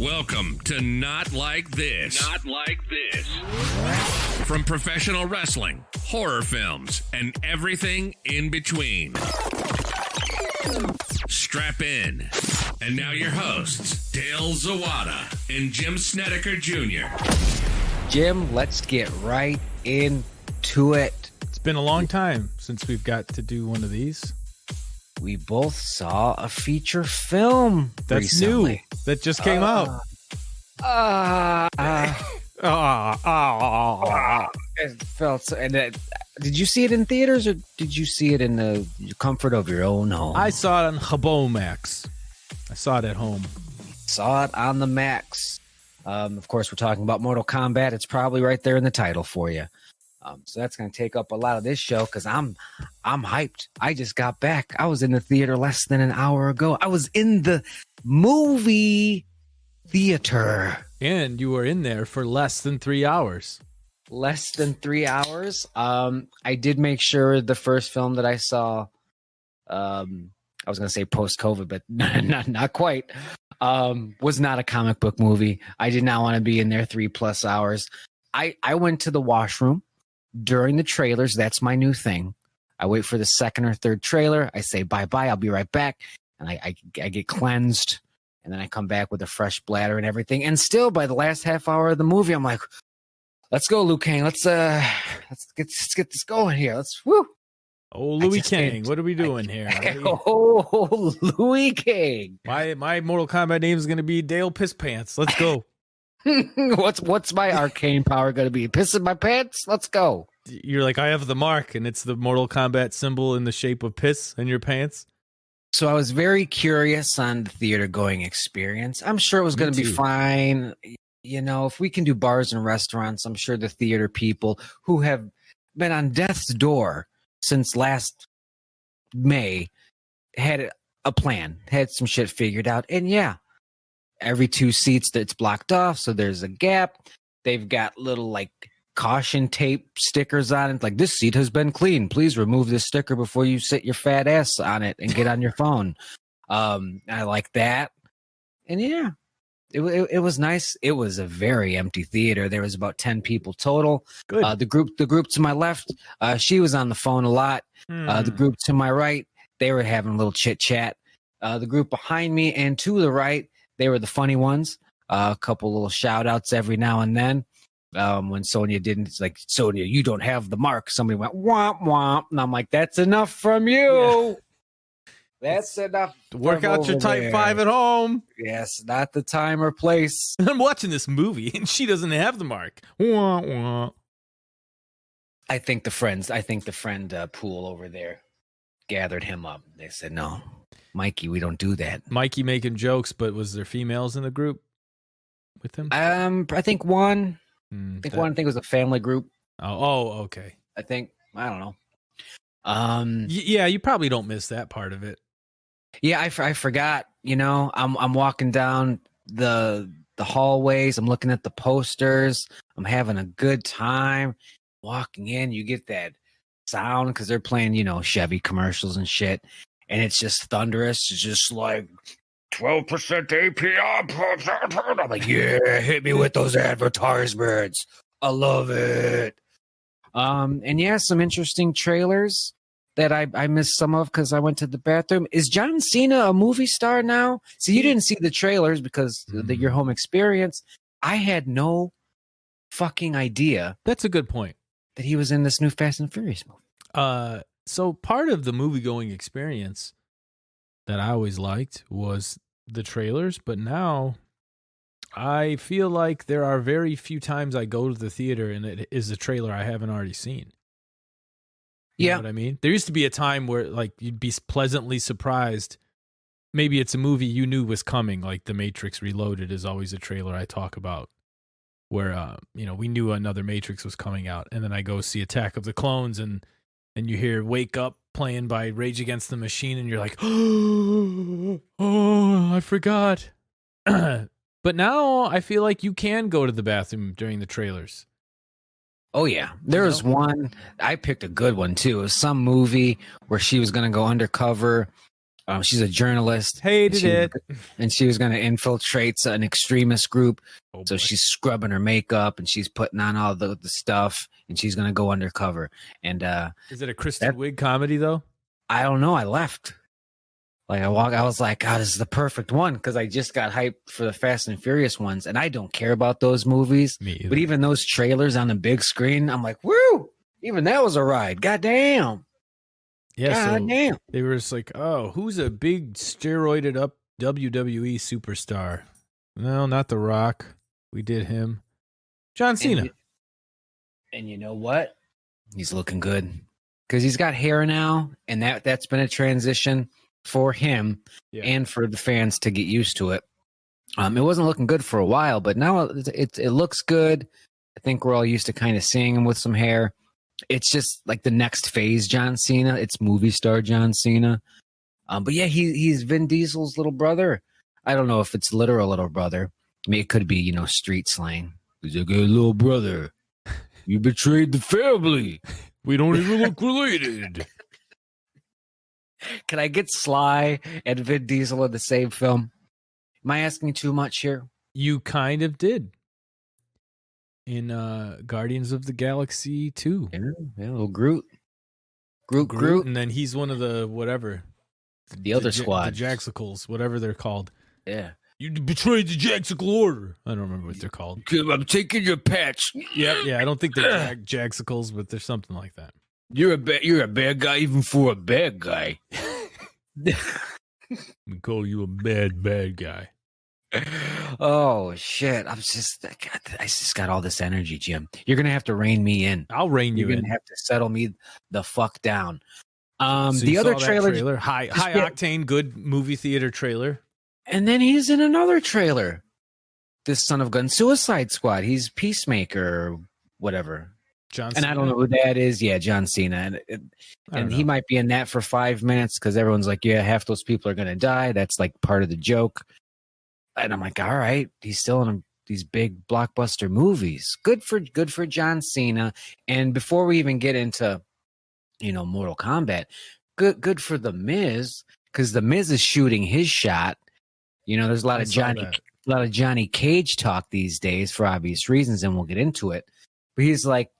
Welcome to Not Like This. Not Like This. From professional wrestling, horror films, and everything in between. Strap in. And now your hosts, Dale Zawada and Jim Snedeker Jr. Jim, let's get right into it. It's been a long time since we've got to do one of these. We both saw a feature film That's recently. new. That just came out. It felt so, did you see it in theaters or did you see it in the comfort of your own home? I saw it on Max. I saw it at home. Saw it on the Max. Of course, we're talking about Mortal Kombat. It's probably right there in the title for you. So that's going to take up a lot of this show because I'm hyped. I just got back. I was in the theater less than an hour ago. I was in the movie theater. And you were in there for less than 3 hours. Less than 3 hours. I did make sure the first film that I saw, I was going to say post-COVID, but not quite, was not a comic book movie. I did not want to be in there 3+ hours. I went to the washroom during the trailers. That's my new thing. I wait for the second or third trailer. I say bye-bye. I'll be right back. And I get cleansed. And then I come back with a fresh bladder and everything. And still, by the last half hour of the movie, I'm like, let's go, Liu Kang. Let's get this going here. Let's woo. Oh, Louis Kang. What are we doing here? Oh, Louis Kang. My Mortal Kombat name is going to be Dale Piss Pants. Let's go. What's my arcane power going to be? Pissing my pants? Let's go. You're like, I have the mark, and it's the Mortal Kombat symbol in the shape of piss in your pants. So I was very curious on the theater going experience. I'm sure it was going to be fine. You know, if we can do bars and restaurants, I'm sure the theater people who have been on death's door since last May had a plan, had some shit figured out. And yeah, every 2 seats that's blocked off, so there's a gap. They've got little like caution tape stickers on it, like this seat has been cleaned. Please remove this sticker before you sit your fat ass on it and get on your phone. I like that. And yeah, it was nice. It was a very empty theater. There was about 10 people total. Good. The group to my left, she was on the phone a lot. The group to my right, they were having a little chit chat. The group behind me and to the right, they were the funny ones. A couple little shout outs every now and then. When Sonya didn't, it's like, Sonya, you don't have the mark. Somebody went womp womp, and I'm like, that's enough from you. Yeah. That's enough. Work out your type 5 at home. Yes, not the time or place. I'm watching this movie, and she doesn't have the mark. Wah, wah. I think the friend pool over there gathered him up. They said, no, Mikey, we don't do that. Mikey making jokes, but was there females in the group with him? I think one. I think it was a family group. Oh, okay. I don't know. Yeah, you probably don't miss that part of it. Yeah, I forgot. You know, I'm walking down the hallways. I'm looking at the posters. I'm having a good time. Walking in, you get that sound because they're playing, you know, Chevy commercials and shit, and it's just thunderous. It's just like 12% APR. I'm like, yeah, hit me with those advertisements. I love it. And yeah, some interesting trailers that I missed some of because I went to the bathroom. Is John Cena a movie star now? So you didn't see the trailers because of your home experience. I had no fucking idea. That's a good point. That he was in this new Fast and Furious movie. So part of the movie-going experience that I always liked was the trailers, but now I feel like there are very few times I go to the theater and it is a trailer I haven't already seen. You know what I mean? There used to be a time where like you'd be pleasantly surprised. Maybe it's a movie you knew was coming, like The Matrix Reloaded is always a trailer I talk about, where we knew another Matrix was coming out, and then I go see Attack of the Clones and you hear Wake Up playing by Rage Against the Machine, and you're like, oh, I forgot. But now I feel like you can go to the bathroom during the trailers. Oh, yeah. There was one. I picked a good one, too. It was some movie where she was going to go undercover She's a journalist. Hated it. And she was going to infiltrate an extremist group. Oh, So boy. she's scrubbing her makeup and she's putting on all the stuff and she's going to go undercover. And Is it a Kristen Wiig comedy though? I don't know. I left. Like I was like, God, this is the perfect one because I just got hyped for the Fast and Furious ones, and I don't care about those movies. Me either. But even those trailers on the big screen, I'm like, woo! Even that was a ride. God damn. Yeah, God so damn. they were just like, oh, who's a big steroided up WWE superstar? No, not The Rock. We did him. John Cena. And you know what? He's looking good because he's got hair now, and that's been a transition for him and for the fans to get used to it. It wasn't looking good for a while, but now it looks good. I think we're all used to kind of seeing him with some hair. It's just like the next phase John Cena. It's movie star John Cena. But yeah, he's Vin Diesel's little brother. I don't know if it's literal little brother. I mean, it could be, street slang. He's a good little brother. You betrayed the family. We don't even look related. Can I get Sly and Vin Diesel in the same film? Am I asking too much here? You kind of did. In Guardians of the Galaxy 2. Yeah, little Groot. Groot. And then he's one of the whatever. The other squad. The Jaxicles, whatever they're called. Yeah. You betrayed the Jaxical Order. I don't remember what they're called. I'm taking your patch. Yeah. I don't think they're Jaxicles, but there's something like that. You're a bad guy even for a bad guy. We call you a bad guy. Oh shit! I just got all this energy, Jim. You're gonna have to rein me in. I'll rein you in. You're gonna have to settle me the fuck down. So the other trailer, high octane, good movie theater trailer. And then he's in another trailer. This son of gun, Suicide Squad. He's Peacemaker or whatever. John and Cena? I don't know who that is. Yeah, John Cena, and he might be in that for 5 minutes because everyone's like, yeah, half those people are gonna die. That's like part of the joke. And I'm like, all right, he's still in these big blockbuster movies. Good for John Cena. And before we even get into, Mortal Kombat, good for the Miz because the Miz is shooting his shot. There's a lot of Johnny Cage talk these days for obvious reasons, and we'll get into it. But he's like,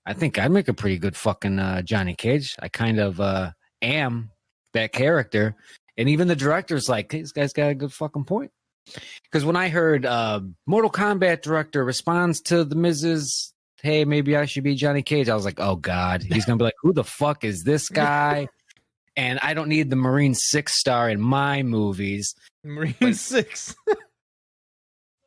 I think I'd make a pretty good fucking Johnny Cage. I kind of am that character. And even the director's like, hey, this guy's got a good fucking point. Because when I heard Mortal Kombat director responds to the Miz's, hey, maybe I should be Johnny Cage, I was like, oh, God. He's going to be like, who the fuck is this guy? And I don't need the Marine 6 star in my movies. Marine 6.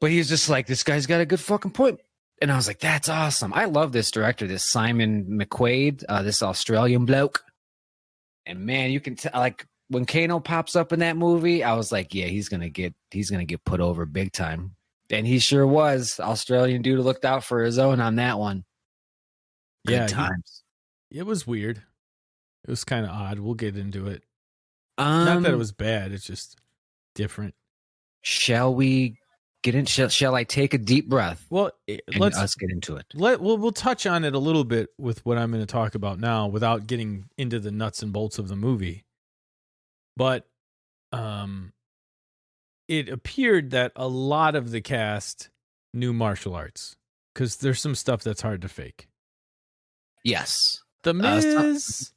But he's just like, this guy's got a good fucking point. And I was like, that's awesome. I love this director, this Simon McQuaid, this Australian bloke. And man, you can tell, like, when Kano pops up in that movie, I was like, yeah, he's gonna get put over big time. And he sure was. Australian dude looked out for his own on that one. Good times. It was weird. It was kind of odd. We'll get into it. Not that it was bad. It's just different. Shall we get in? Shall I take a deep breath? Well, let's get into it. We'll touch on it a little bit with what I'm going to talk about now, without getting into the nuts and bolts of the movie. But it appeared that a lot of the cast knew martial arts because there's some stuff that's hard to fake. Yes, The Miz.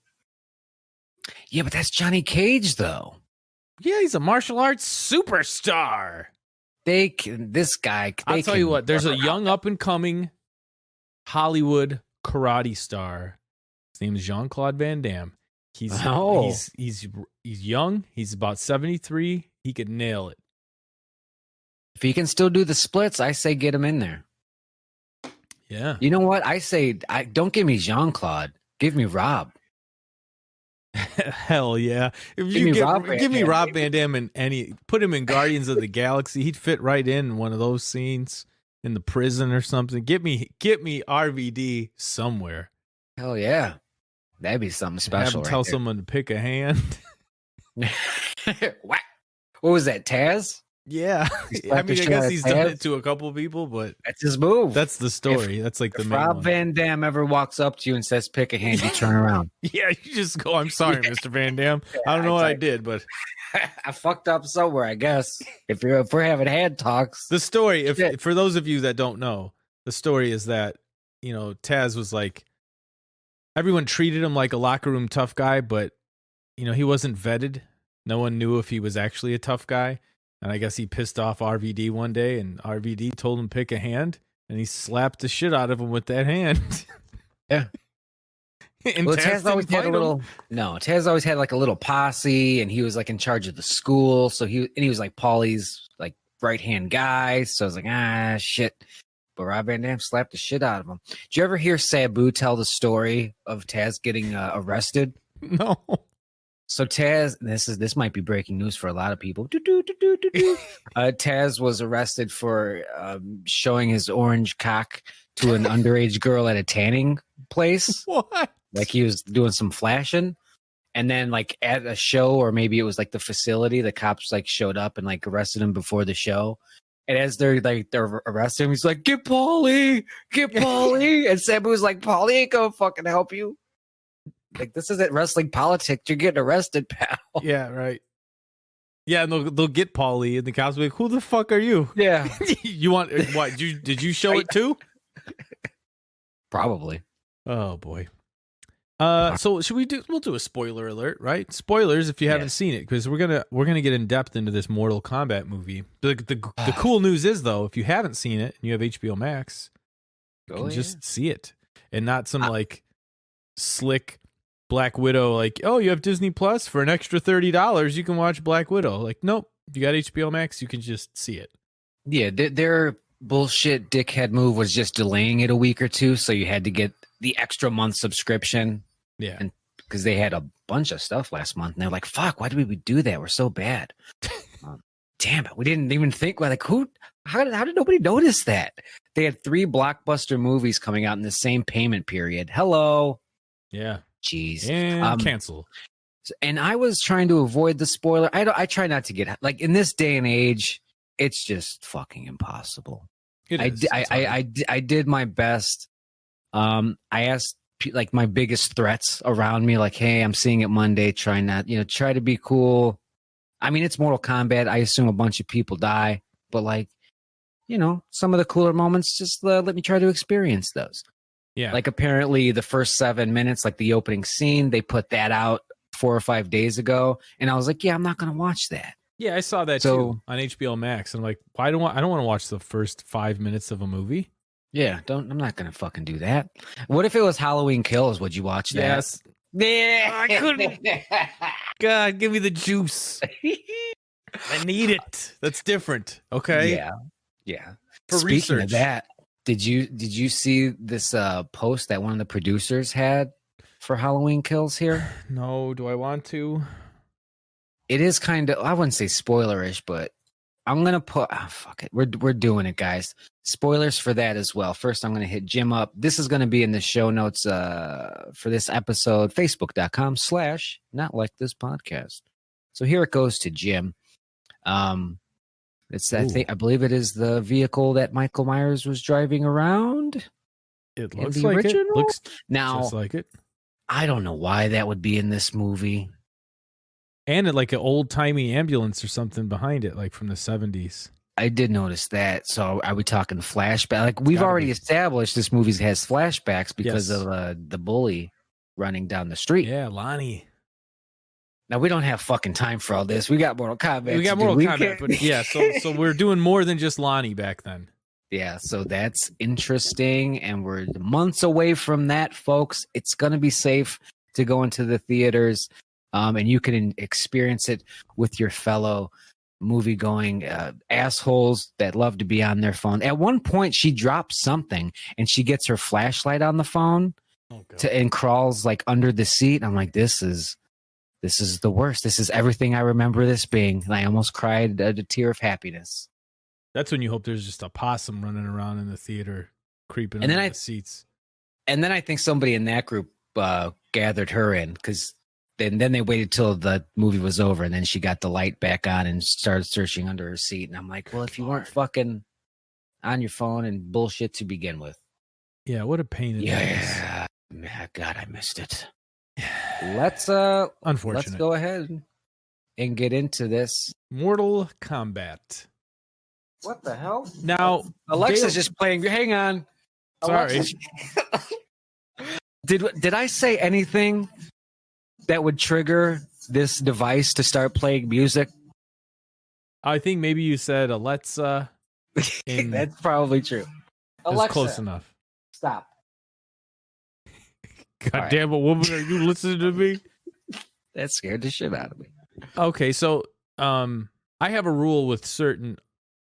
Yeah, but that's Johnny Cage, though. Yeah, he's a martial arts superstar. I'll tell you what, there's a young up-and-coming Hollywood karate star. His name is Jean-Claude Van Damme. He's young. He's about 73. He could nail it. If he can still do the splits, I say get him in there. Yeah. You know what? I say don't give me Jean-Claude. Give me Rob. Hell yeah. If you give me Rob Van Damme and put him in Guardians of the Galaxy, he'd fit right in one of those scenes in the prison or something. Get me RVD somewhere. Hell yeah. That'd be something special. Have him tell someone to pick a hand. What was that, Taz? Yeah. He I slapped the mean, I shit out guess of he's done Taz. it to a couple people, but That's his move. that's the story. That's like the If main Rob one. Van Dam ever walks up to you and says, pick a hand, you turn around. Yeah, you just go, I'm sorry, Mr. Van Dam. I don't know what I did, but I fucked up somewhere, I guess. If we're having hand talks. the story, Shit. for those of you that don't know, the story is that, you know, Taz was like, everyone treated him like a locker room tough guy, but, you know, he wasn't vetted. No one knew if he was actually a tough guy. And I guess he pissed off RVD one day, and RVD told him pick a hand, and he slapped the shit out of him with that hand. Yeah. And Well, Taz Taz always didn't had a fight little. him. No, Taz always had like a little posse, and he was like in charge of the school. So he was like Paulie's like right hand guy. So I was like, shit. But Rob Van Dam slapped the shit out of him. Did you ever hear Sabu tell the story of Taz getting arrested? No. So Taz, this might be breaking news for a lot of people. Taz was arrested for showing his orange cock to an underage girl at a tanning place. What? Like he was doing some flashing, and then like at a show, or maybe it was like the facility, the cops like showed up and like arrested him before the show. And as they're arresting him, he's like, "Get Paulie, get Paulie!" And Sabu was like, "Paulie ain't gonna fucking help you. Like this isn't wrestling politics. You're getting arrested, pal." Yeah, right. Yeah, and they'll get Paulie, and the cops will be like, "Who the fuck are you?" Yeah, You want what? Did you show it too? probably. Oh boy. So should we'll do a spoiler alert, right? Spoilers if you haven't seen it, because we're gonna get in depth into this Mortal Kombat movie. The cool news is though, if you haven't seen it and you have HBO Max, you can just see it, and not some like slick Black Widow, like, oh, you have Disney Plus for an extra $30, you can watch Black Widow. Like, nope, if you got HBO Max, you can just see it. Yeah, their bullshit dickhead move was just delaying it a week or two, so you had to get the extra month subscription. Yeah, and because they had a bunch of stuff last month, and they're like, "Fuck, why did we do that? We're so bad." Damn it, we didn't even think. Like, how did nobody notice that? They had 3 blockbuster movies coming out in the same payment period. Hello, yeah, jeez, and cancel. And I was trying to avoid the spoiler. I try not to get like in this day and age. It's just fucking impossible. I did my best. I asked like my biggest threats around me, like, "Hey, I'm seeing it Monday. Try to be cool." I mean, it's Mortal Kombat. I assume a bunch of people die, but like, some of the cooler moments, just let me try to experience those. Yeah. Like apparently the first 7 minutes, like the opening scene, they put that out 4 or 5 days ago, and I was like, yeah, I'm not going to watch that. Yeah, I saw that too on HBO Max. I'm like, I don't want to watch the first 5 minutes of a movie. Yeah, I'm not gonna fucking do that. What if it was Halloween Kills? Would you watch that? Yes. Yeah, I couldn't. God, give me the juice. I need it. That's different. Okay. Yeah. For Speaking research. of that, did you see this post that one of the producers had for Halloween Kills here? No, do I want to? It is kind of, I wouldn't say spoilerish, but I'm gonna put fuck it. We're doing it, guys. Spoilers for that as well. First, I'm gonna hit Jim up. This is gonna be in the show notes for this episode, facebook.com/not like this podcast. So here it goes to Jim. It's I believe it is the vehicle that Michael Myers was driving around. It looks like original? It. Looks now just like it. I don't know why that would be in this movie. And it like an old timey ambulance or something behind it, like from the 70s. I did notice that. So are we talking flashback? Like we've already established this movie has flashbacks because of the bully running down the street. Yeah, Lonnie. Now we don't have fucking time for all this. We got Mortal Kombat. We got Mortal Kombat, but yeah. So we're doing more than just Lonnie back then. Yeah, so that's interesting, and we're months away from that, folks. It's gonna be safe to go into the theaters. And you can experience it with your fellow movie-going assholes that love to be on their phone. At one point, she drops something, and she gets her flashlight on the phone and crawls like under the seat. I'm like, this is the worst. This is everything I remember this being. And I almost cried a tear of happiness. That's when you hope there's just a possum running around in the theater, creeping under the seats. And then I think somebody in that group gathered her in because then they waited till the movie was over, and then she got the light back on and started searching under her seat. And I'm like, well, if you weren't fucking on your phone and bullshit to begin with. Yeah, what a pain in the ass. Yeah, God, I missed it. Let's Unfortunate. let's go ahead and get into this. Mortal Kombat. What the hell? Now, Alexa's just playing. Hang on. Sorry. Did I say anything that would trigger this device to start playing music? I think maybe you said Alexa. That's probably true. Alexa, close enough. Stop. God damn it, woman, are you listening to me? That scared the shit out of me. Okay, so I have a rule with certain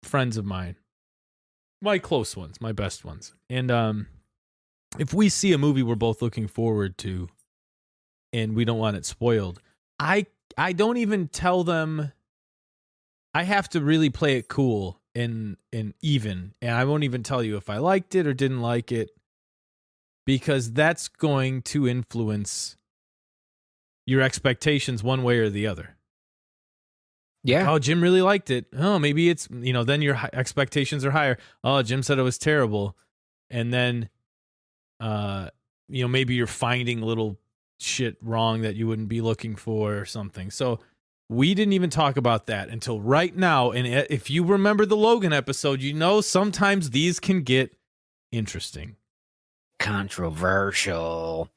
friends of mine. My close ones, my best ones. And if we see a movie we're both looking forward to and we don't want it spoiled, I don't even tell them. I have to really play it cool and even, and I won't even tell you if I liked it or didn't like it, because that's going to influence your expectations one way or the other. Yeah. Oh, Jim really liked it. Oh, maybe it's, then your expectations are higher. Oh, Jim said it was terrible. And then, maybe you're finding little shit wrong that you wouldn't be looking for or something. So we didn't even talk about that until right now. And if you remember the Logan episode, sometimes these can get interesting. Controversial.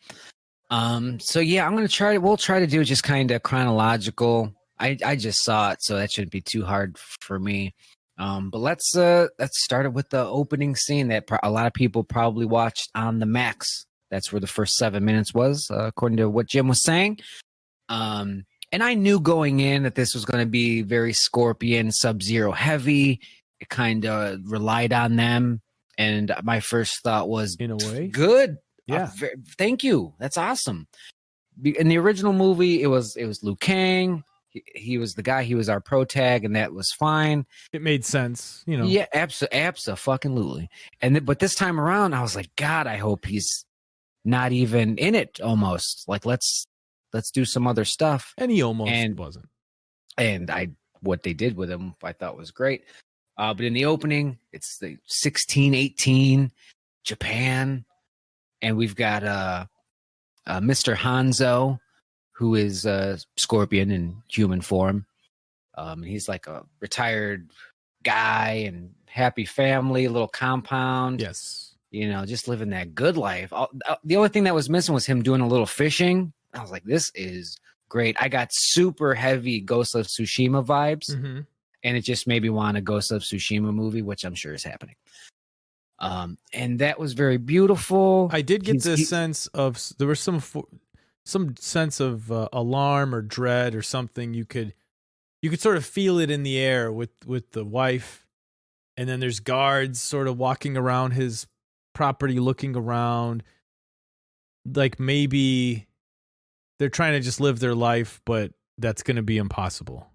So yeah, we'll try to do just kind of chronological. I just saw it, so that shouldn't be too hard for me. But let's start it with the opening scene that a lot of people probably watched on the Max. That's where the first 7 minutes was, according to what Jim was saying. And I knew going in that this was going to be very Scorpion, Sub-Zero heavy. It kind of relied on them. And my first thought was, in a way, good. Yeah. Thank you. That's awesome. In the original movie, it was Liu Kang. He was the guy. He was our pro tag, and that was fine. It made sense, Yeah, absolutely. But this time around, I was like, God, I hope he's not even in it. Almost like let's do some other stuff. And he almost wasn't. And what they did with him, I thought was great. But in the opening, it's the 1618 Japan, and we've got Mr. Hanzo, who is Scorpion in human form. He's like a retired guy and happy family, little compound. Yes. Just living that good life. The only thing that was missing was him doing a little fishing. I was like, this is great. I got super heavy Ghost of Tsushima vibes. Mm-hmm. And it just made me want a Ghost of Tsushima movie, which I'm sure is happening. And that was very beautiful. I did get the sense of there was some sense of alarm or dread or something. You could sort of feel it in the air with the wife, and then there's guards sort of walking around his property, looking around, like maybe they're trying to just live their life, but that's going to be impossible.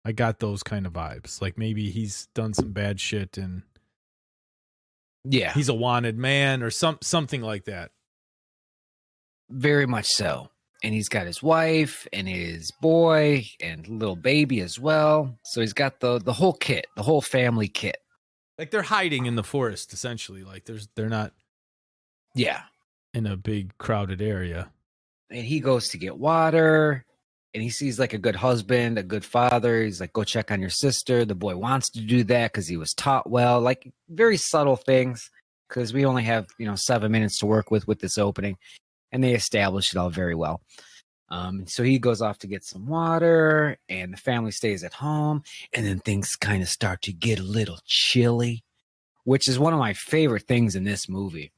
I got those kind of vibes. Like maybe he's done some bad shit and he's a wanted man or something like that. Very much so. And he's got his wife and his boy and little baby as well. So he's got the whole kit, the whole family kit. Like they're hiding in the forest, essentially. Like they're not in a big crowded area. And he goes to get water. And he sees like a good husband, a good father. He's like, go check on your sister. The boy wants to do that because he was taught well. Like very subtle things, because we only have 7 minutes to work with this opening, and they establish it all very well. So he goes off to get some water, and the family stays at home, and then things kind of start to get a little chilly, which is one of my favorite things in this movie.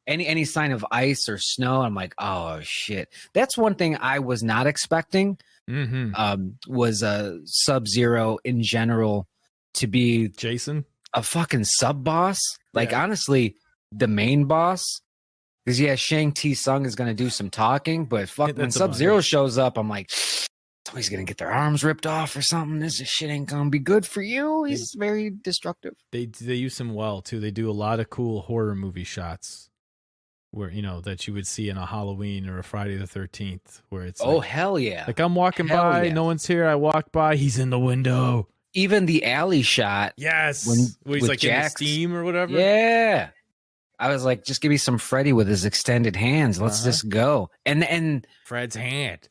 Any sign of ice or snow, I'm like, oh shit. That's one thing I was not expecting. Mm-hmm. Was Sub-Zero in general to be Jason, a fucking sub boss. Like honestly, the main boss. Because Shang Tsung is gonna do some talking, but when Sub-Zero shows up, I'm like, somebody's gonna get their arms ripped off or something. This shit ain't gonna be good for you. He's very destructive. They use him well too. They do a lot of cool horror movie shots. where that you would see in a Halloween or a Friday the 13th, where it's hell yeah, like I'm walking hell by, yeah. no one's here. I walk by, he's in the window. Even the alley shot, Yes, where he's with like Jax, in the steam or whatever. Yeah, I was like, just give me some Freddy with his extended hands. Let's just go. And Fred's hand.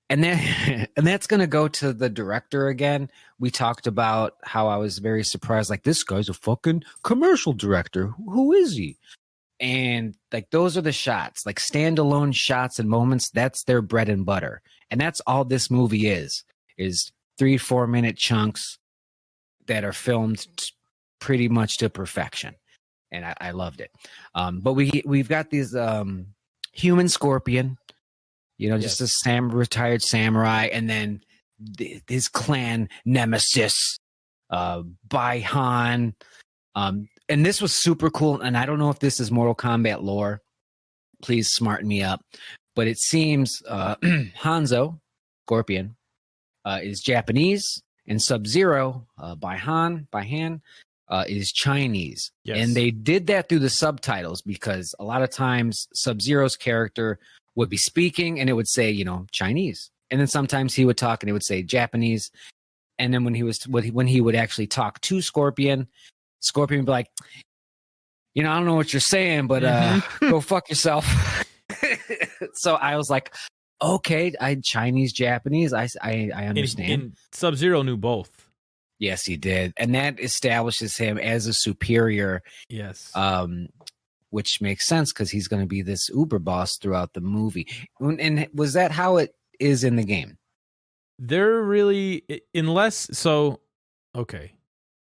And then, and that's going to go to the director again. We talked about how I was very surprised. Like, this guy's a fucking commercial director. Who is he? And like, those are the shots, like standalone shots and moments. That's their bread and butter. And that's all this movie is 3-4 minute chunks that are filmed pretty much to perfection. And I loved it. But we've got these human scorpion, just a retired samurai, and then his clan nemesis, Bai-Han. And this was super cool. And I don't know if this is Mortal Kombat lore. Please smarten me up. But it seems Hanzo, Scorpion, is Japanese, and Sub-Zero, Bai-Han, is Chinese. Yes. And they did that through the subtitles because a lot of times Sub-Zero's character would be speaking and it would say, Chinese. And then sometimes he would talk and it would say Japanese. And then when he would actually talk to Scorpion would be like, I don't know what you're saying, but go fuck yourself. So I was like, okay, Chinese, Japanese, I understand. And Sub-Zero knew both. Yes, he did. And that establishes him as a superior. Yes. Which makes sense because he's going to be this uber boss throughout the movie. And was that how it is in the game? They're really, okay.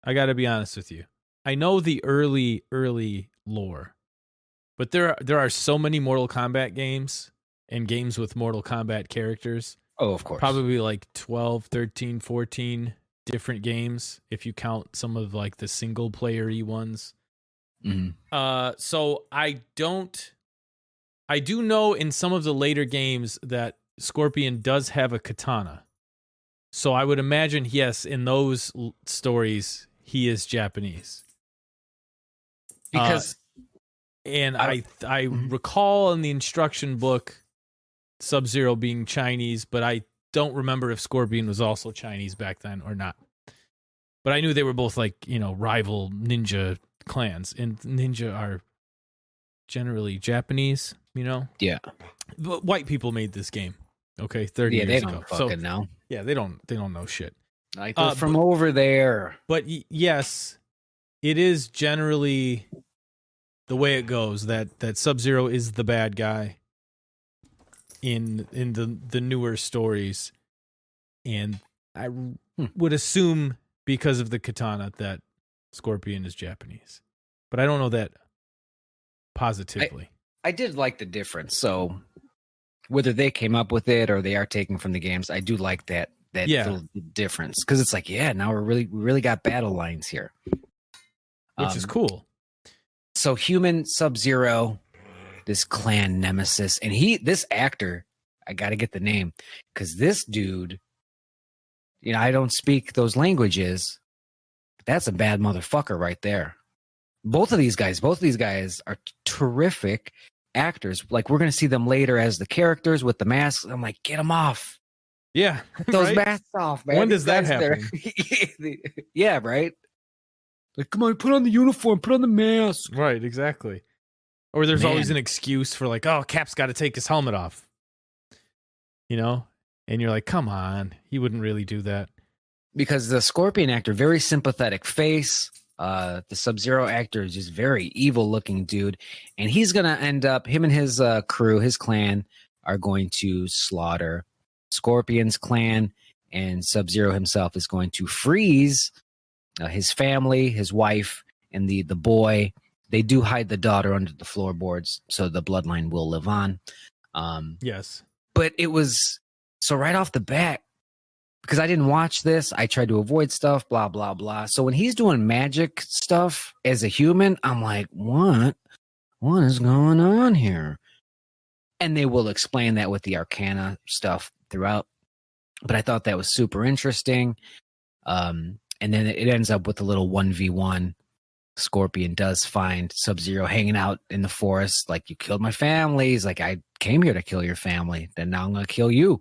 I got to be honest with you. I know the early lore, but there are so many Mortal Kombat games and games with Mortal Kombat characters. Oh, of course. Probably like 12, 13, 14 different games if you count some of like the single player-y ones. Mm-hmm. So I do know in some of the later games that Scorpion does have a katana. So I would imagine, yes, in those stories, he is Japanese. Because I recall in the instruction book Sub-Zero being Chinese, but I don't remember if Scorpion was also Chinese back then or not. But I knew they were both like, rival ninja clans, and ninja are generally Japanese, Yeah. But white people made this game, 30 years ago. They don't fucking know. Yeah, they don't know shit. Like they're from over there. But yes, it is generally the way it goes that Sub-Zero is the bad guy in the newer stories, and I would assume because of the katana that Scorpion is Japanese, but I don't know that positively. I did like the difference. So whether they came up with it or they are taking from the games, I do like that little difference, because it's like, now we really got battle lines here, which is cool. So human Sub-Zero, this clan nemesis, and this actor, I got to get the name, because this dude, I don't speak those languages. But that's a bad motherfucker right there. Both of these guys are terrific actors. Like, we're going to see them later as the characters with the masks. I'm like, get them off. Yeah. Get those masks off, man. When does that happen? Yeah, right? Like, come on, put on the uniform, put on the mask. Right, exactly. Or there's always an excuse for like, oh, Cap's got to take his helmet off. And you're like, come on, he wouldn't really do that. Because the Scorpion actor, very sympathetic face. The Sub-Zero actor is just very evil looking dude. And he's going to end up, him and his crew, his clan, are going to slaughter Scorpion's clan. And Sub-Zero himself is going to freeze his family, his wife, and the boy. They do hide the daughter under the floorboards, so the bloodline will live on. Yes. But it was, so right off the bat, because I didn't watch this, I tried to avoid stuff, blah, blah, blah. So when he's doing magic stuff as a human, I'm like, what? What is going on here? And they will explain that with the Arcana stuff throughout. But I thought that was super interesting. And then it ends up with a little 1v1 Scorpion does find Sub-Zero hanging out in the forest, like, you killed my family. He's like, I came here to kill your family. Then now I'm going to kill you.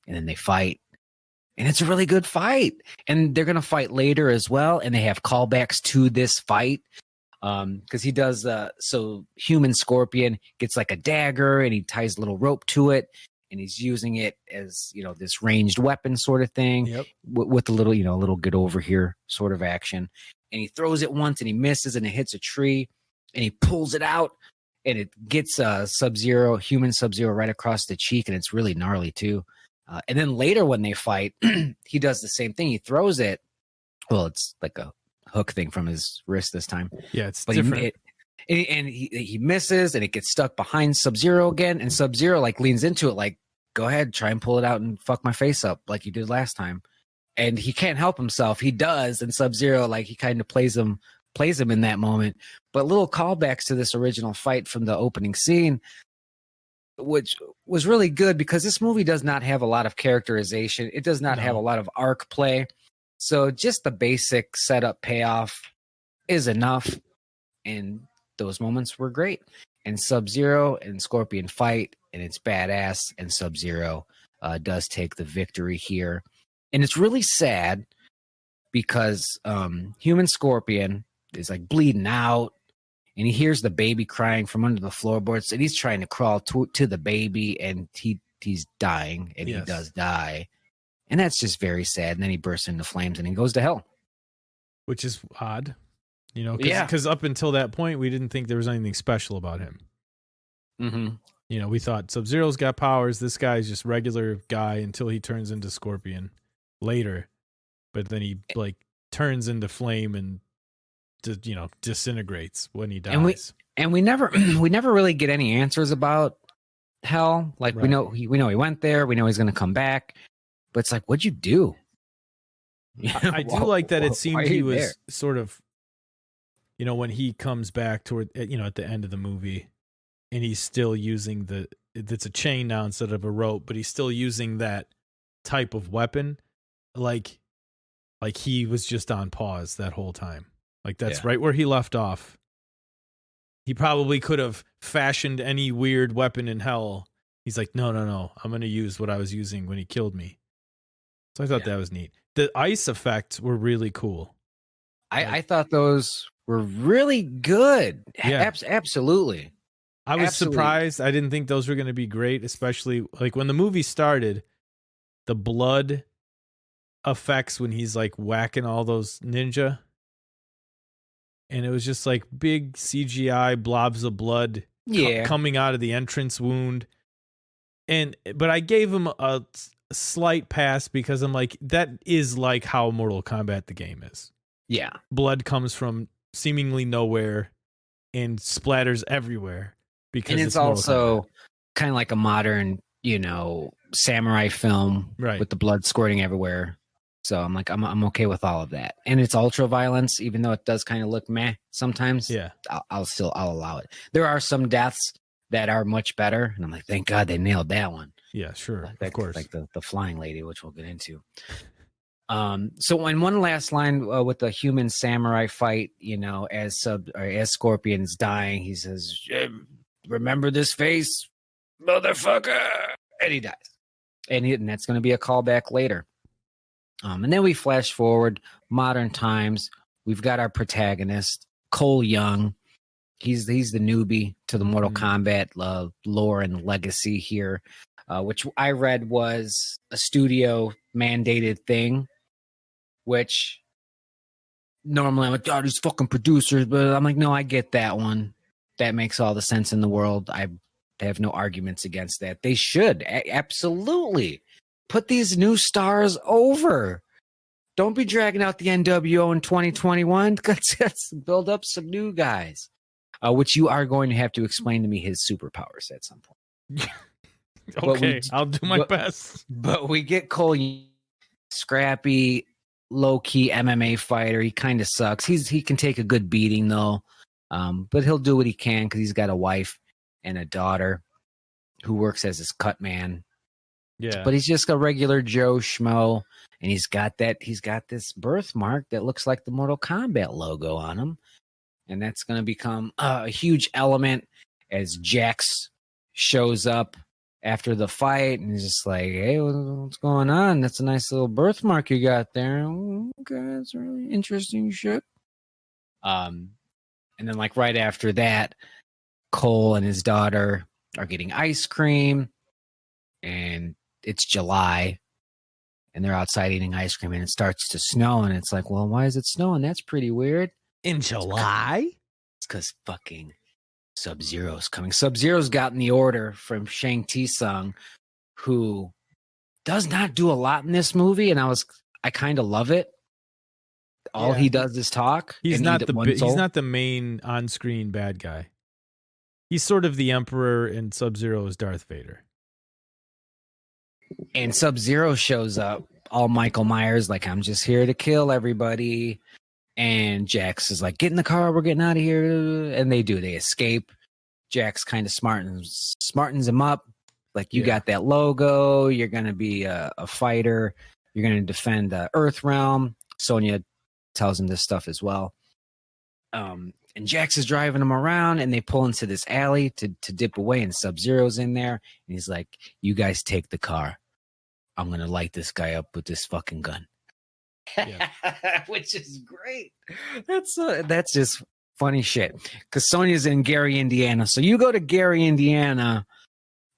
And then they fight. And it's a really good fight. And they're going to fight later as well. And they have callbacks to this fight. Because he does, so human Scorpion gets like a dagger and he ties a little rope to it. And he's using it as, this ranged weapon sort of thing. Yep. With a little, a little get over here sort of action. And he throws it once and he misses and it hits a tree. And he pulls it out and it gets Sub-Zero, human Sub-Zero, right across the cheek. And it's really gnarly too. And then later when they fight, he does the same thing. He throws it. Well, it's like a hook thing from his wrist this time. Yeah, it's but different. He misses and it gets stuck behind Sub-Zero again. And Sub-Zero like leans into it like, go ahead, try and pull it out and fuck my face up like you did last time. And he can't help himself. He does. And Sub-Zero, like, he kind of plays him in that moment. But little callbacks to this original fight from the opening scene, which was really good because this movie does not have a lot of characterization. It does not have a lot of arc play. So just the basic setup payoff is enough. And those moments were great. And Sub-Zero and Scorpion fight, and it's badass. And Sub-Zero does take the victory here. And it's really sad because human Scorpion is like bleeding out. And he hears the baby crying from under the floorboards, and he's trying to crawl to the baby, and he's dying, and he does die. And that's just very sad. And then he bursts into flames, and he goes to hell. Which is odd, because up until that point, we didn't think there was anything special about him. Mm-hmm. We thought Sub-Zero's got powers. This guy's just regular guy until he turns into Scorpion later. But then he, turns into flame and disintegrates when he dies. And we never really get any answers about hell. Like, we know he went there. We know he's going to come back. But it's like, what'd you do? I do like that it seemed he was there? Sort of, when he comes back toward, at the end of the movie, and he's still using it's a chain now instead of a rope, but he's still using that type of weapon. Like he was just on pause that whole time. Like, that's right where he left off. He probably could have fashioned any weird weapon in hell. He's like, no. I'm going to use what I was using when he killed me. So I thought that was neat. The ice effects were really cool. I thought those were really good. Yeah. Absolutely. I was surprised. I didn't think those were going to be great, especially like when the movie started, the blood effects when he's like whacking all those ninja. And it was just like big CGI blobs of blood coming out of the entrance wound. But I gave him a slight pass because I'm like, that is like how Mortal Kombat the game is. Yeah. Blood comes from seemingly nowhere and splatters everywhere. And it's also kind of like a modern, samurai film with the blood squirting everywhere. So I'm like, I'm okay with all of that. And it's ultra violence, even though it does kind of look meh sometimes. Yeah. I'll allow it. There are some deaths that are much better. And I'm like, thank God they nailed that one. Yeah, sure. Of course. Like the flying lady, which we'll get into. So in one last line with the human samurai fight, as Scorpion's dying, he says, remember this face, motherfucker. And he dies. And that's going to be a callback later. And then we flash forward, modern times. We've got our protagonist, Cole Young. He's the newbie to the Mortal Kombat lore and legacy here, which I read was a studio mandated thing, which normally I'm like, oh, these fucking producers. But I'm like, no, I get that one. That makes all the sense in the world. I have no arguments against that. They should absolutely put these new stars over. Don't be dragging out the NWO in 2021. Let's build up some new guys, which you are going to have to explain to me his superpowers at some point. Okay, I'll do my best. But we get Cole, scrappy, low-key MMA fighter. He kind of sucks. He can take a good beating, though. But he'll do what he can because he's got a wife and a daughter who works as his cut man. Yeah. But he's just a regular Joe Schmo, and he's got this birthmark that looks like the Mortal Kombat logo on him. and that's going to become a huge element as Jax shows up after the fight, and he's just like, "Hey, what's going on? That's a nice little birthmark you got there. Okay, that's really interesting shit." And then like right after that, Cole and his daughter are getting ice cream, and it's July, and they're outside eating ice cream, and it starts to snow, and it's like, well, why is it snowing? That's pretty weird. In July? It's because fucking Sub-Zero's coming. Sub-Zero's gotten the order from Shang Tsung, who does not do a lot in this movie, and I kind of love it. All he does is talk. He's not the main on-screen bad guy. He's sort of the Emperor, and Sub-Zero is Darth Vader. And Sub-Zero shows up, all Michael Myers, like, I'm just here to kill everybody. And Jax is like, get in the car, we're getting out of here. And they do. They escape. Jax kind of smartens him up. Like, you got that logo. You're going to be a fighter. You're going to defend the Earth Realm. Sonya tells him this stuff as well. And Jax is driving him around, and they pull into this alley to dip away, and Sub-Zero's in there. And he's like, you guys take the car. I'm going to light this guy up with this fucking gun. Yeah. Which is great. That's just funny shit. Because Sonya's in Gary, Indiana. So you go to Gary, Indiana,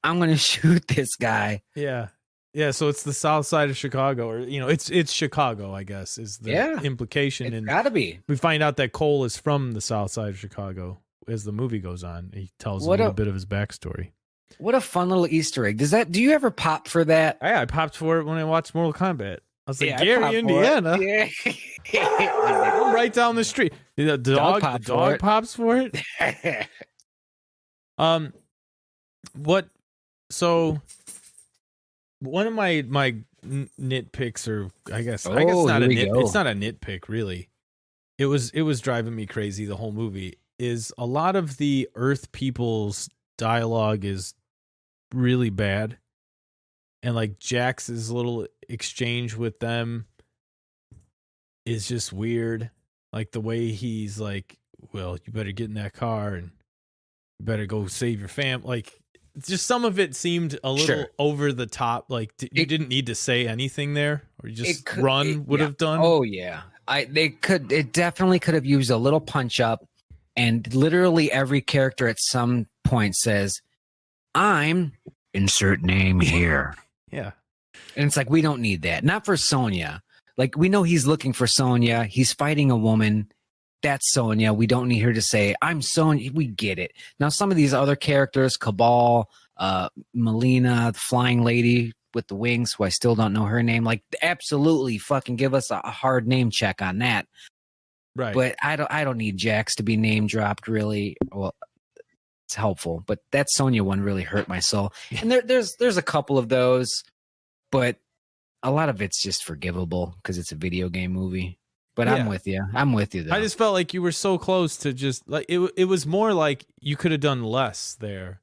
I'm going to shoot this guy. Yeah. Yeah, so it's the south side of Chicago, or it's Chicago, I guess, is the implication. It's gotta be. We find out that Cole is from the south side of Chicago as the movie goes on. He tells a little bit of his backstory. What a fun little Easter egg. Do you ever pop for that? Yeah, I popped for it when I watched Mortal Kombat. I was like, Gary, Indiana. Yeah. Right down the street. The dog pops for it. One of my nitpicks, or I guess it's not a nitpick really. It was driving me crazy the whole movie. Is a lot of the Earth people's dialogue is really bad, and like Jax's little exchange with them is just weird. Like the way he's like, "Well, you better get in that car and you better go save your fam." Like, just some of it seemed a little over the top. Like you didn't need to say anything there, or you just would have done. Oh yeah, it definitely could have used a little punch up, and literally every character at some point says, "I'm insert name here." Yeah, and it's like, we don't need that. Not for Sonya. Like, we know he's looking for Sonya. He's fighting a woman. That's Sonya. We don't need her to say, I'm Sonya. We get it. Now, some of these other characters, Cabal, Melina, the flying lady with the wings, who I still don't know her name, like, absolutely fucking give us a hard name check on that. Right. But I don't need Jax to be name dropped, really. Well, it's helpful, but that Sonya one really hurt my soul. And there's a couple of those, but a lot of it's just forgivable because it's a video game movie. But I'm with you. Though. I just felt like you were so close to just like it was more like you could have done less there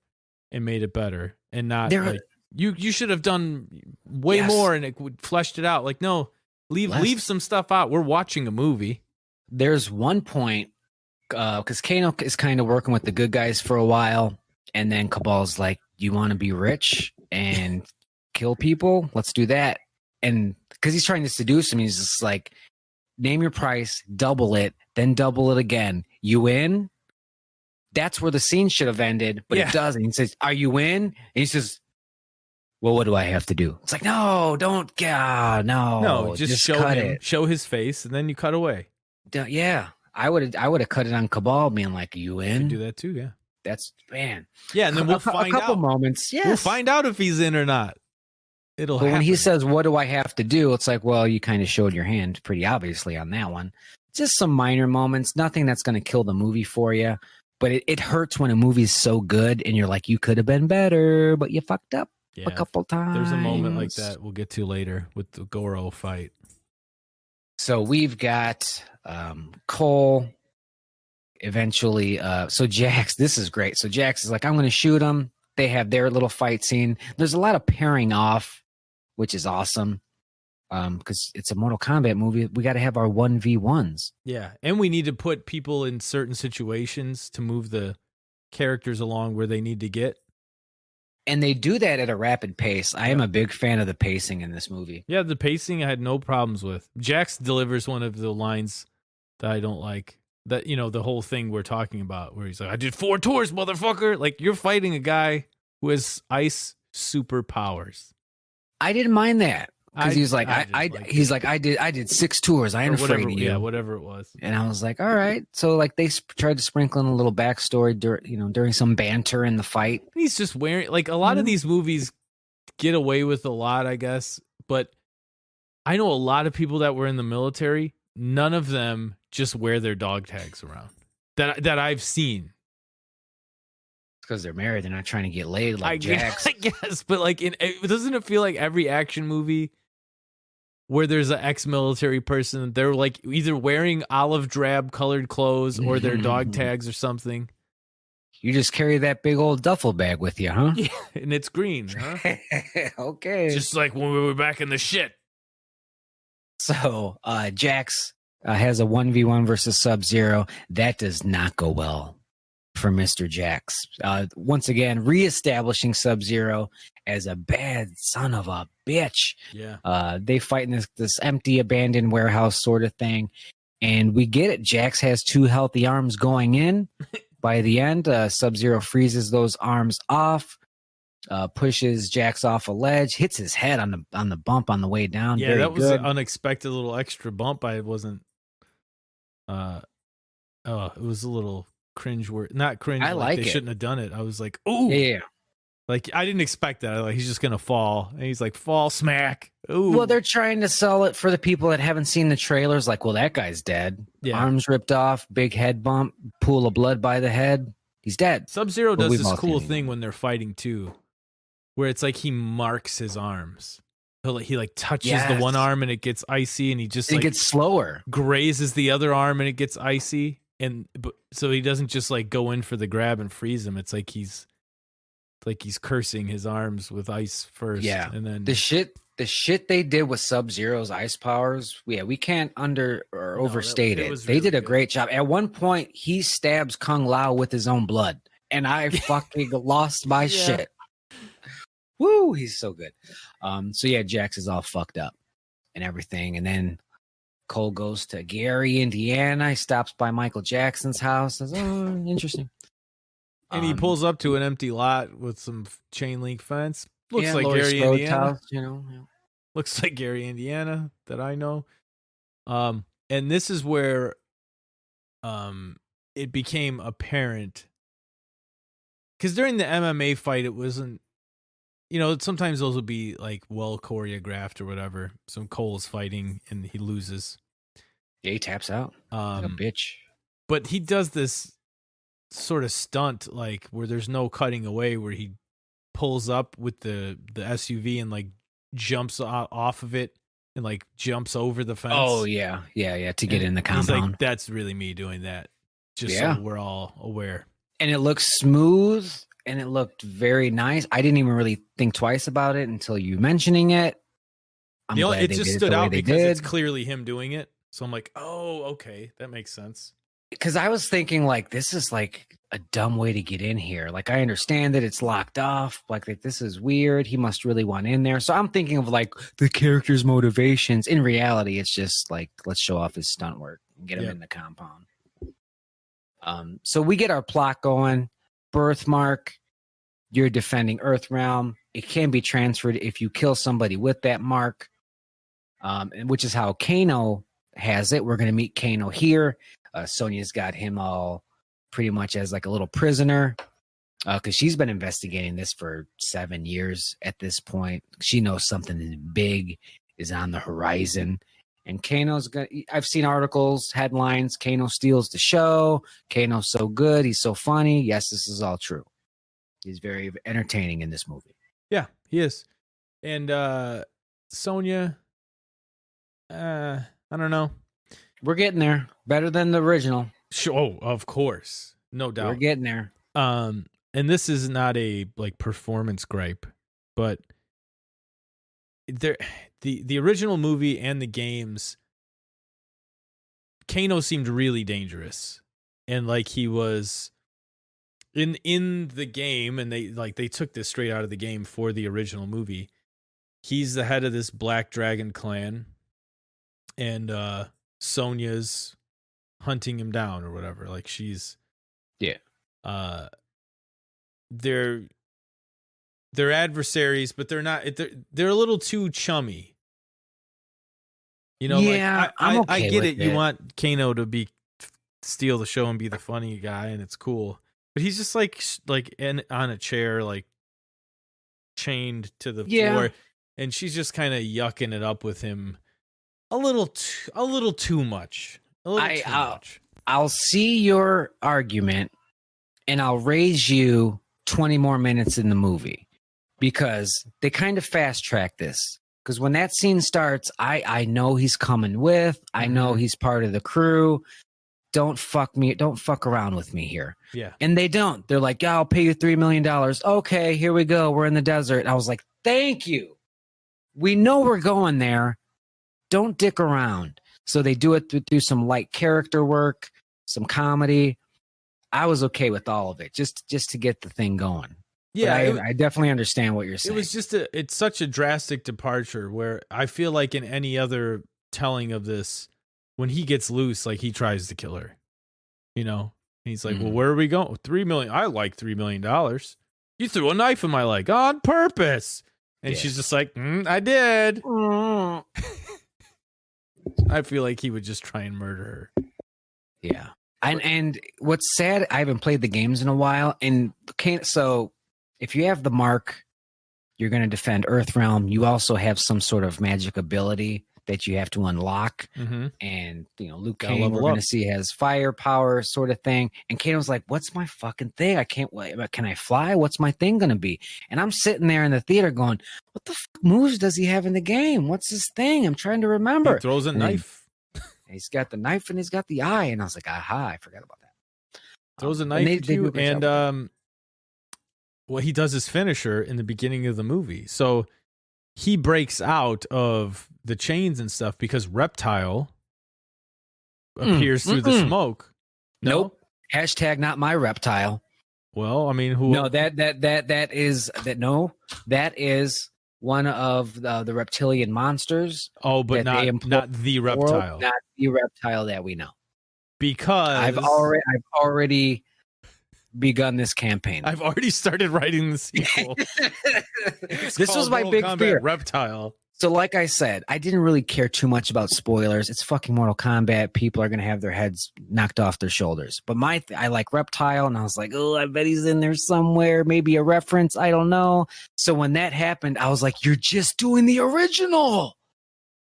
and made it better, and not like you should have done way more and it would fleshed it out. Like, no, leave some stuff out. We're watching a movie. There's one point because Kano is kind of working with the good guys for a while, and then Cabal's like, "You want to be rich and kill people? Let's do that." And because he's trying to seduce him, he's just like, name your price, double it, then double it again. You in? That's where the scene should have ended, but it doesn't. He says, "Are you in?" And he says, "Well, what do I have to do?" It's like, no, don't. No, just show cut him, it. Show his face, and then you cut away. Yeah, I would have cut it on Cabal, being like, "You in?" You do that too, yeah. That's man. Yeah, and then we'll find out. A couple moments. Yes, we'll find out if he's in or not. But when he says, "What do I have to do?" It's like, well, you kind of showed your hand pretty obviously on that one. Just some minor moments, nothing that's going to kill the movie for you. But it hurts when a movie's so good and you're like, you could have been better, but you fucked up a couple times. There's a moment like that we'll get to later with the Goro fight. So we've got Cole eventually. So Jax, this is great. So Jax is like, I'm going to shoot him. They have their little fight scene. There's a lot of pairing off, which is awesome. because it's a Mortal Kombat movie. We got to have our 1v1s. Yeah, and we need to put people in certain situations to move the characters along where they need to get. And they do that at a rapid pace. I am a big fan of the pacing in this movie. Yeah, the pacing I had no problems with. Jax delivers one of the lines that I don't like. That, you know, the whole thing we're talking about where he's like, I did 4 tours, motherfucker. Like, you're fighting a guy who has ice superpowers. I didn't mind that. Because he's like, he's like, I did 6 tours. I ain't afraid of you. Yeah, whatever it was. And I was like, all right. So like they tried to sprinkle in a little backstory during some banter in the fight. He's just wearing, like, a lot of these movies get away with a lot, I guess. But I know a lot of people that were in the military. None of them just wear their dog tags around that I've seen. Because they're married, they're not trying to get laid like Jax. I guess, but like, doesn't it feel like every action movie where there's an ex-military person, they're like either wearing olive drab colored clothes or their dog tags or something? You just carry that big old duffel bag with you, huh? Yeah, and it's green, huh? Okay. Just like when we were back in the shit. So, Jax has a 1v1 versus Sub-Zero. That does not go well for Mr. Jax. Once again, reestablishing Sub-Zero as a bad son of a bitch. Yeah. They fight in this empty, abandoned warehouse sort of thing. And we get it. Jax has 2 healthy arms going in. By the end, Sub-Zero freezes those arms off, pushes Jax off a ledge, hits his head on the bump on the way down. Yeah, Very that was good. an unexpected little extra bump. I wasn't. It was a little cringe. Not cringe. I like they it. shouldn't have done it. I was like, ooh. Yeah. Like, I didn't expect that. Like, he's just gonna fall, and he's like, fall, smack. Ooh. Well, they're trying to sell it for the people that haven't seen the trailers. Like, well, that guy's dead. Yeah. Arms ripped off, big head bump, pool of blood by the head. He's dead. Sub-Zero But does we've this all cool seen it. thing when they're fighting too, where it's like he marks his arms. He like touches the one arm and it gets icy, and he just It like gets slower. grazes the other arm and it gets icy, so he doesn't just like go in for the grab and freeze him. It's like he's cursing his arms with ice first. Yeah. And then The shit they did with Sub-Zero's ice powers, we can't overstate it it. was They really did a good. great job. At one point, he stabs Kung Lao with his own blood, and I fucking lost my shit. Woo, he's so good. So yeah, Jax is all fucked up and everything, and then Cole goes to Gary, Indiana. He stops by Michael Jackson's house. Says, "Oh, interesting." And he pulls up to an empty lot with some chain link fence. Looks like Laurie Gary, Strode's Indiana. house, yeah. Looks like Gary, Indiana, that I know. And this is where it became apparent. Because during the MMA fight, it wasn't, sometimes those would be like well choreographed or whatever. So Cole's fighting and he loses. Yeah, he taps out like a bitch. But he does this sort of stunt, like where there's no cutting away, where he pulls up with the SUV and like jumps off of it and like jumps over the fence. Oh yeah, to get in the He's compound. like, that's really me doing that, just so we're all aware. And it looked smooth and it looked very nice. I didn't even really think twice about it until you mentioning it. It just stood out because it's clearly him doing it. So I'm like, oh, okay, that makes sense. Because I was thinking, like, this is like a dumb way to get in here. Like, I understand that it's locked off. Like this is weird. He must really want in there. So I'm thinking of like the character's motivations. In reality, it's just like, let's show off his stunt work and get him in the compound. So we get our plot going. Birthmark, you're defending Earthrealm. It can be transferred if you kill somebody with that mark, which is how Kano has it. We're going to meet Kano here. Sonya's got him all pretty much as like a little prisoner because she's been investigating this for 7 years at this point. She knows something big is on the horizon. And Kano's gonna, I've seen articles, headlines, Kano steals the show. Kano's so good. He's so funny. Yes, this is all true. He's very entertaining in this movie. Yeah, he is. And Sonya, I don't know. We're getting there. Better than the original. Sure, oh, of course. No doubt. We're getting there. And this is not a like performance gripe, but the original movie and the games, Kano seemed really dangerous, and like he was in the game, and they took this straight out of the game for the original movie. He's the head of this Black Dragon clan, and Sonya's hunting him down or whatever. Like she's they're adversaries, but they're not. They're a little too chummy. You know, yeah, like, I okay get with it. You want Kano to steal the show and be the funny guy, and it's cool. But he's just like on a chair, like chained to the floor, and she's just kind of yucking it up with him a little too much. I'll see your argument, and I'll raise you 20 more minutes in the movie, because they kind of fast track this. Because when that scene starts, I know he's coming with. I know he's part of the crew. Don't fuck around with me here. Yeah. And they don't. They're like, yeah, I'll pay you $3 million. Okay, here we go. We're in the desert. And I was like, thank you. We know we're going there. Don't dick around. So they do it through some light character work, some comedy. I was okay with all of it, just to get the thing going. Yeah, I definitely understand what you're saying. It was just it's such a drastic departure, where I feel like in any other telling of this, when he gets loose, like he tries to kill her, you know, and he's like, well, where are we going? $3 million. I like $3 million. You threw a knife in my leg on purpose. And she's just like, I did. I feel like he would just try and murder her. Yeah. And what's sad, I haven't played the games in a while. And so if you have the mark, you're going to defend Earthrealm. You also have some sort of magic ability that you have to unlock. And, you know, Luke Kane, we're going to see, has firepower sort of thing. And Kano's like, what's my fucking thing? I can't wait. Can I fly? What's my thing going to be? And I'm sitting there in the theater going, what the fuck moves does he have in the game? What's his thing? I'm trying to remember. He throws a knife. He's got the knife and he's got the eye. And I was like, aha, I forgot about that. Throws a knife at you. And well, he does his finisher in the beginning of the movie. So he breaks out of the chains and stuff because Reptile appears through the smoke. Nope. Hashtag not my Reptile. Well, I mean, who? No, that is one of the reptilian monsters. Oh, but not the Reptile. Not the Reptile that we know. Because I've already begun this campaign. I've already started writing the sequel. This was my big fear. Reptile. So like I said, I didn't really care too much about spoilers. It's fucking Mortal Kombat. People are going to have their heads knocked off their shoulders. But I like Reptile, and I was like, oh, I bet he's in there somewhere. Maybe a reference. I don't know. So when that happened, I was like, you're just doing the original.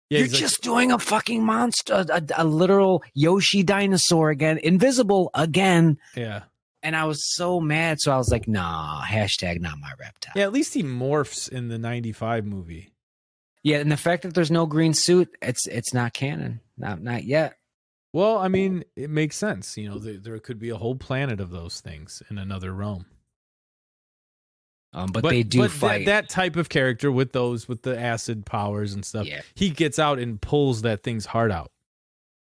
Yeah, you're just doing a fucking monster, a literal Yoshi dinosaur again, invisible again. Yeah. And I was so mad. So I was like, nah, hashtag not my Reptile. Yeah, at least he morphs in the 95 movie. Yeah, and the fact that there's no green suit, it's not canon. Not yet. Well, I mean, it makes sense. You know, there could be a whole planet of those things in another realm. But they do fight. That type of character with the acid powers and stuff. Yeah. He gets out and pulls that thing's heart out.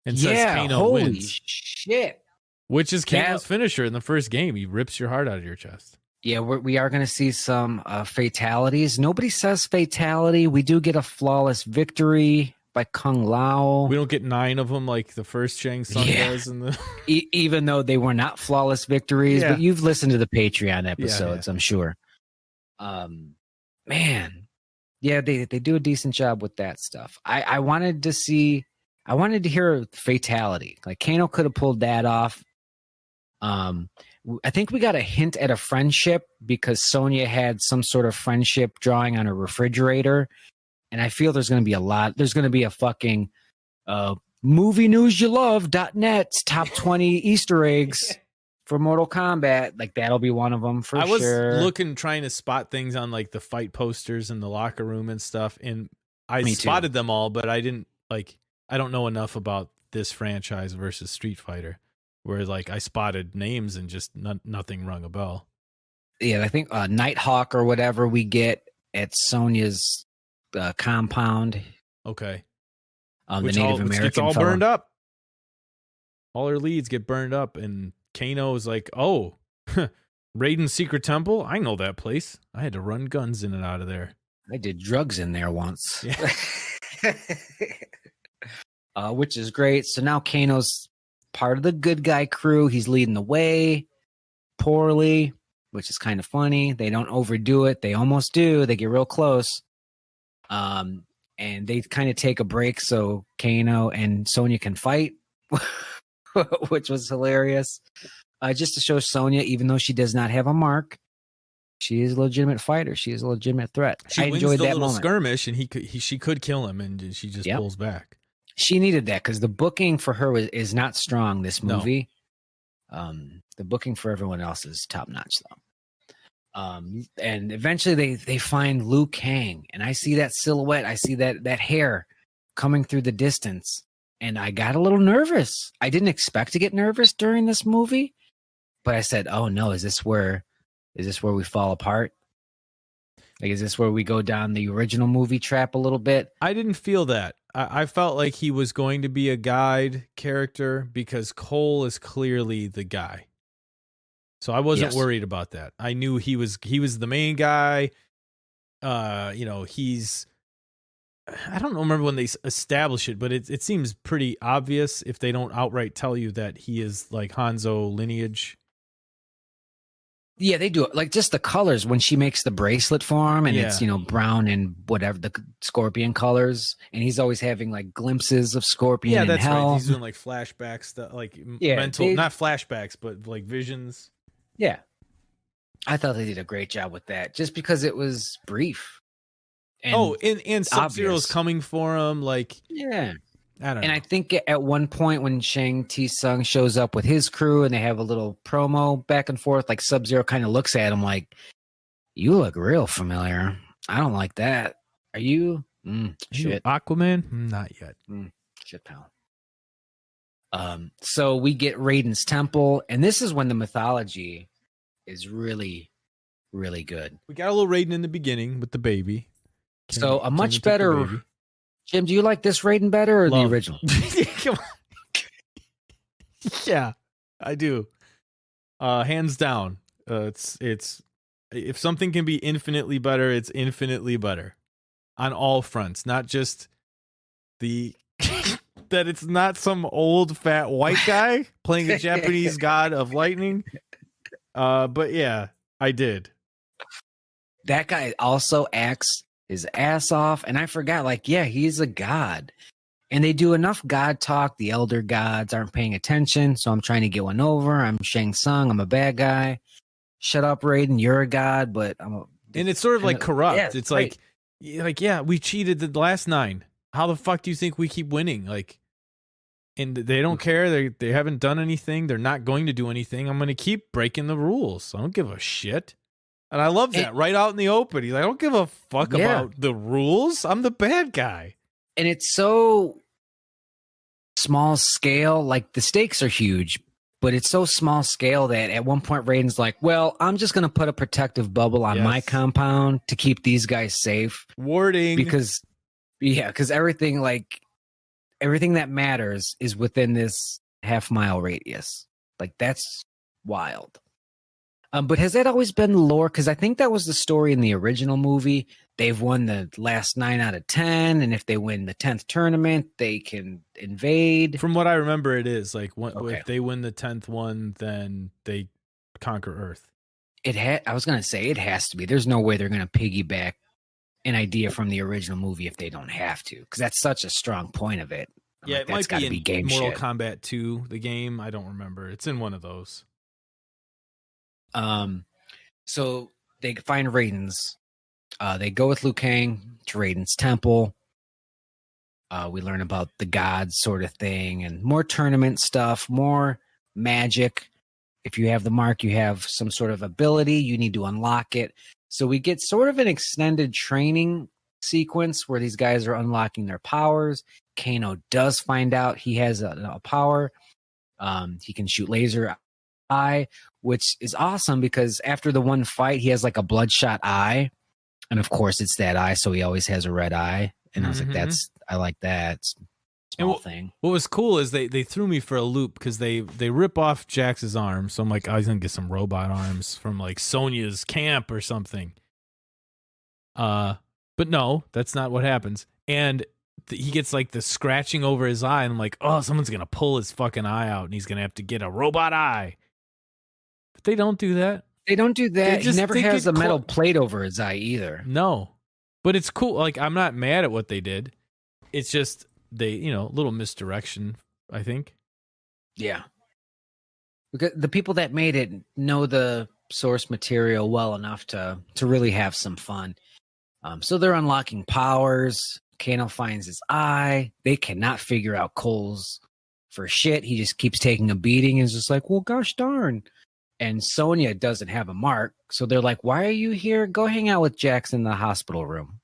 And says Kano wins. Shit. Which is Kano's finisher in the first game. He rips your heart out of your chest. Yeah, we are going to see some fatalities. Nobody says fatality. We do get a flawless victory by Kung Lao. We don't get 9 of them like the first Shang Tsung does. In the even though they were not flawless victories. But you've listened to the Patreon episodes, I'm sure. Man. Yeah, they do a decent job with that stuff. I wanted to hear fatality. Like Kano could have pulled that off. I think we got a hint at a friendship because Sonya had some sort of friendship drawing on a refrigerator. And I feel there's going to be a fucking movienewsyouLove.net's top 20 Easter eggs for Mortal Kombat. Like that'll be one of them for sure. I was trying to spot things on like the fight posters in the locker room and stuff. And I spotted them all, but I didn't I don't know enough about this franchise versus Street Fighter. Where like I spotted names and just nothing rung a bell. Yeah, I think Nighthawk or whatever we get at Sonya's compound. Okay. The Native American gets all fella. burned up. All her leads get burned up, and Kano is like, "Oh, Raiden's secret temple? I know that place. I had to run guns in and out of there. I did drugs in there once." Yeah. Which is great. So now Kano's part of the good guy crew. He's leading the way poorly, which is kind of funny. They don't overdo it. They almost do. They get real close. And they kind of take a break so Kano and Sonya can fight, which was hilarious. Just to show Sonya, even though she does not have a mark, she is a legitimate fighter. She is a legitimate threat. She wins enjoyed the that little moment. skirmish, and she could kill him, and she just pulls back. She needed that because the booking for her is not strong this movie. No. The booking for everyone else is top notch though. And eventually they find Liu Kang, and I see that silhouette. I see that hair coming through the distance, and I got a little nervous. I didn't expect to get nervous during this movie, but I said, "Oh no, is this where we fall apart? Like, is this where we go down the original movie trap a little bit?" I didn't feel that. I felt like he was going to be a guide character because Cole is clearly the guy. So I wasn't worried about that. I knew he was the main guy. He's, I don't remember when they establish it, but it seems pretty obvious if they don't outright tell you that he is like Hanzo lineage. Yeah, they do it. Like just the colors when she makes the bracelet for him, and it's brown and whatever the scorpion colors, and he's always having like glimpses of Scorpion. Yeah, and that's hell. right. He's doing like flashbacks stuff, like mental, not flashbacks, but like visions. Yeah, I thought they did a great job with that, just because it was brief. And and Sub-Zero's coming for him, like I don't know. I think at one point when Shang Tsung shows up with his crew and they have a little promo back and forth, like Sub-Zero kind of looks at him like, "You look real familiar. I don't like that. Are you? Shit. Aquaman? Not yet. Shit, pal." So we get Raiden's temple, and this is when the mythology is really, really good. We got a little Raiden in the beginning with the baby. So a much better... Jim, do you like this Raiden better or the original? Come on. Yeah, I do. Hands down. It's if something can be infinitely better, it's infinitely better on all fronts, not just the that it's not some old fat white guy playing a Japanese god of lightning. But yeah, I did. That guy also acts his ass off, and I forgot, like, yeah, he's a god, and they do enough god talk. The elder gods aren't paying attention, so I'm trying to get one over. I'm Shang Tsung. I'm a bad guy. Shut up, Raiden. You're a god, but I'm a... And it's sort of like corrupt. Yeah, it's right. like, yeah, we cheated the last 9. How the fuck do you think we keep winning? Like, and they don't care. They haven't done anything. They're not going to do anything. I'm going to keep breaking the rules. I don't give a shit. And I love that right out in the open. He's like, I don't give a fuck about the rules. I'm the bad guy. And it's so small scale. Like, the stakes are huge, but it's so small scale that at one point Raiden's like, well, I'm just going to put a protective bubble on my compound to keep these guys safe. Warding. Because everything that matters is within this half-mile radius. Like, that's wild. But has that always been the lore? Because I think that was the story in the original movie. They've won the last 9 out of 10, and if they win the 10th tournament, they can invade. From what I remember, it is like if they win the 10th one, then they conquer Earth. I was gonna say it has to be. There's no way they're gonna piggyback an idea from the original movie if they don't have to, because that's such a strong point of it. Yeah, it might be in game Mortal Kombat 2, the game. I don't remember. It's in one of those. So they find Raiden's. They go with Liu Kang to Raiden's temple. We learn about the gods sort of thing and more tournament stuff, more magic. If you have the mark, you have some sort of ability. You need to unlock it. So we get sort of an extended training sequence where these guys are unlocking their powers. Kano does find out he has a power. He can shoot laser eye, which is awesome because after the one fight, he has like a bloodshot eye. And of course, it's that eye, so he always has a red eye. And I was like, I like that. It's a small thing. What was cool is they threw me for a loop because they rip off Jax's arms. So I'm like, I was going to get some robot arms from like Sonya's camp or something. But no, that's not what happens. And he gets like the scratching over his eye. And I'm like, oh, someone's going to pull his fucking eye out and he's going to have to get a robot eye. But they don't do that. They don't do that. He never has a metal plate over his eye either. No. But it's cool. Like, I'm not mad at what they did. It's just a little misdirection, I think. Yeah. Because the people that made it know the source material well enough to really have some fun. So they're unlocking powers. Kano finds his eye. They cannot figure out Cole's for shit. He just keeps taking a beating and is just like, well, gosh darn. And Sonya doesn't have a mark. So they're like, why are you here? Go hang out with Jax in the hospital room.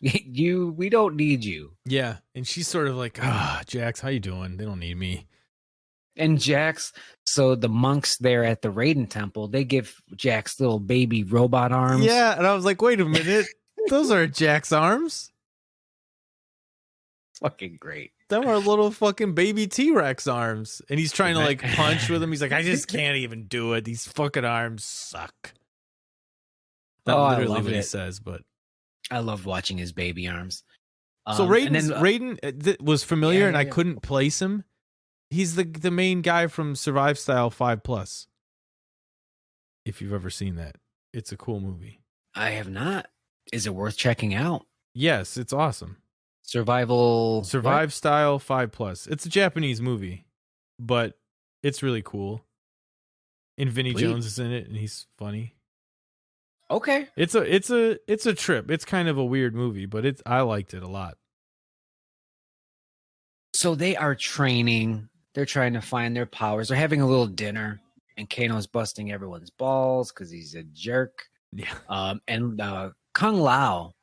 We don't need you. Yeah. And she's sort of like, Jax, how you doing? They don't need me. And Jax, so the monks there at the Raiden temple, they give Jax little baby robot arms. Yeah. And I was like, wait a minute. Those are Jax arms. Fucking great. Them are little fucking baby T-Rex arms. And he's trying to like punch with them. He's like, I just can't even do it. These fucking arms suck. That's literally what he says, but I loved watching his baby arms. So Raiden was familiar and I couldn't place him. He's the main guy from Survive Style 5+. If you've ever seen that. It's a cool movie. I have not. Is it worth checking out? Yes, it's awesome. Survive Style 5+. It's a Japanese movie, but it's really cool. And Vinny Jones is in it, and he's funny. Okay, it's a trip. It's kind of a weird movie, but I liked it a lot. So they are training. They're trying to find their powers. They're having a little dinner, and Kano's busting everyone's balls because he's a jerk. Yeah. And Kung Lao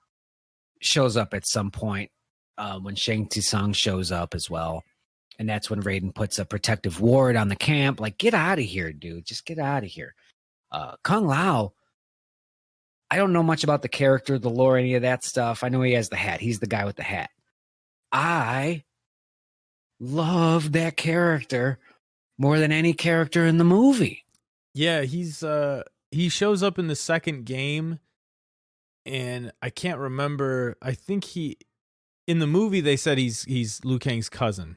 shows up at some point when Shang Tsung shows up as well. And that's when Raiden puts a protective ward on the camp. Like, get out of here, dude. Just get out of here. Kung Lao, I don't know much about the character, the lore, any of that stuff. I know he has the hat. He's the guy with the hat. I love that character more than any character in the movie. Yeah, he shows up in the second game, and I can't remember. I think in the movie they said he's Liu Kang's cousin.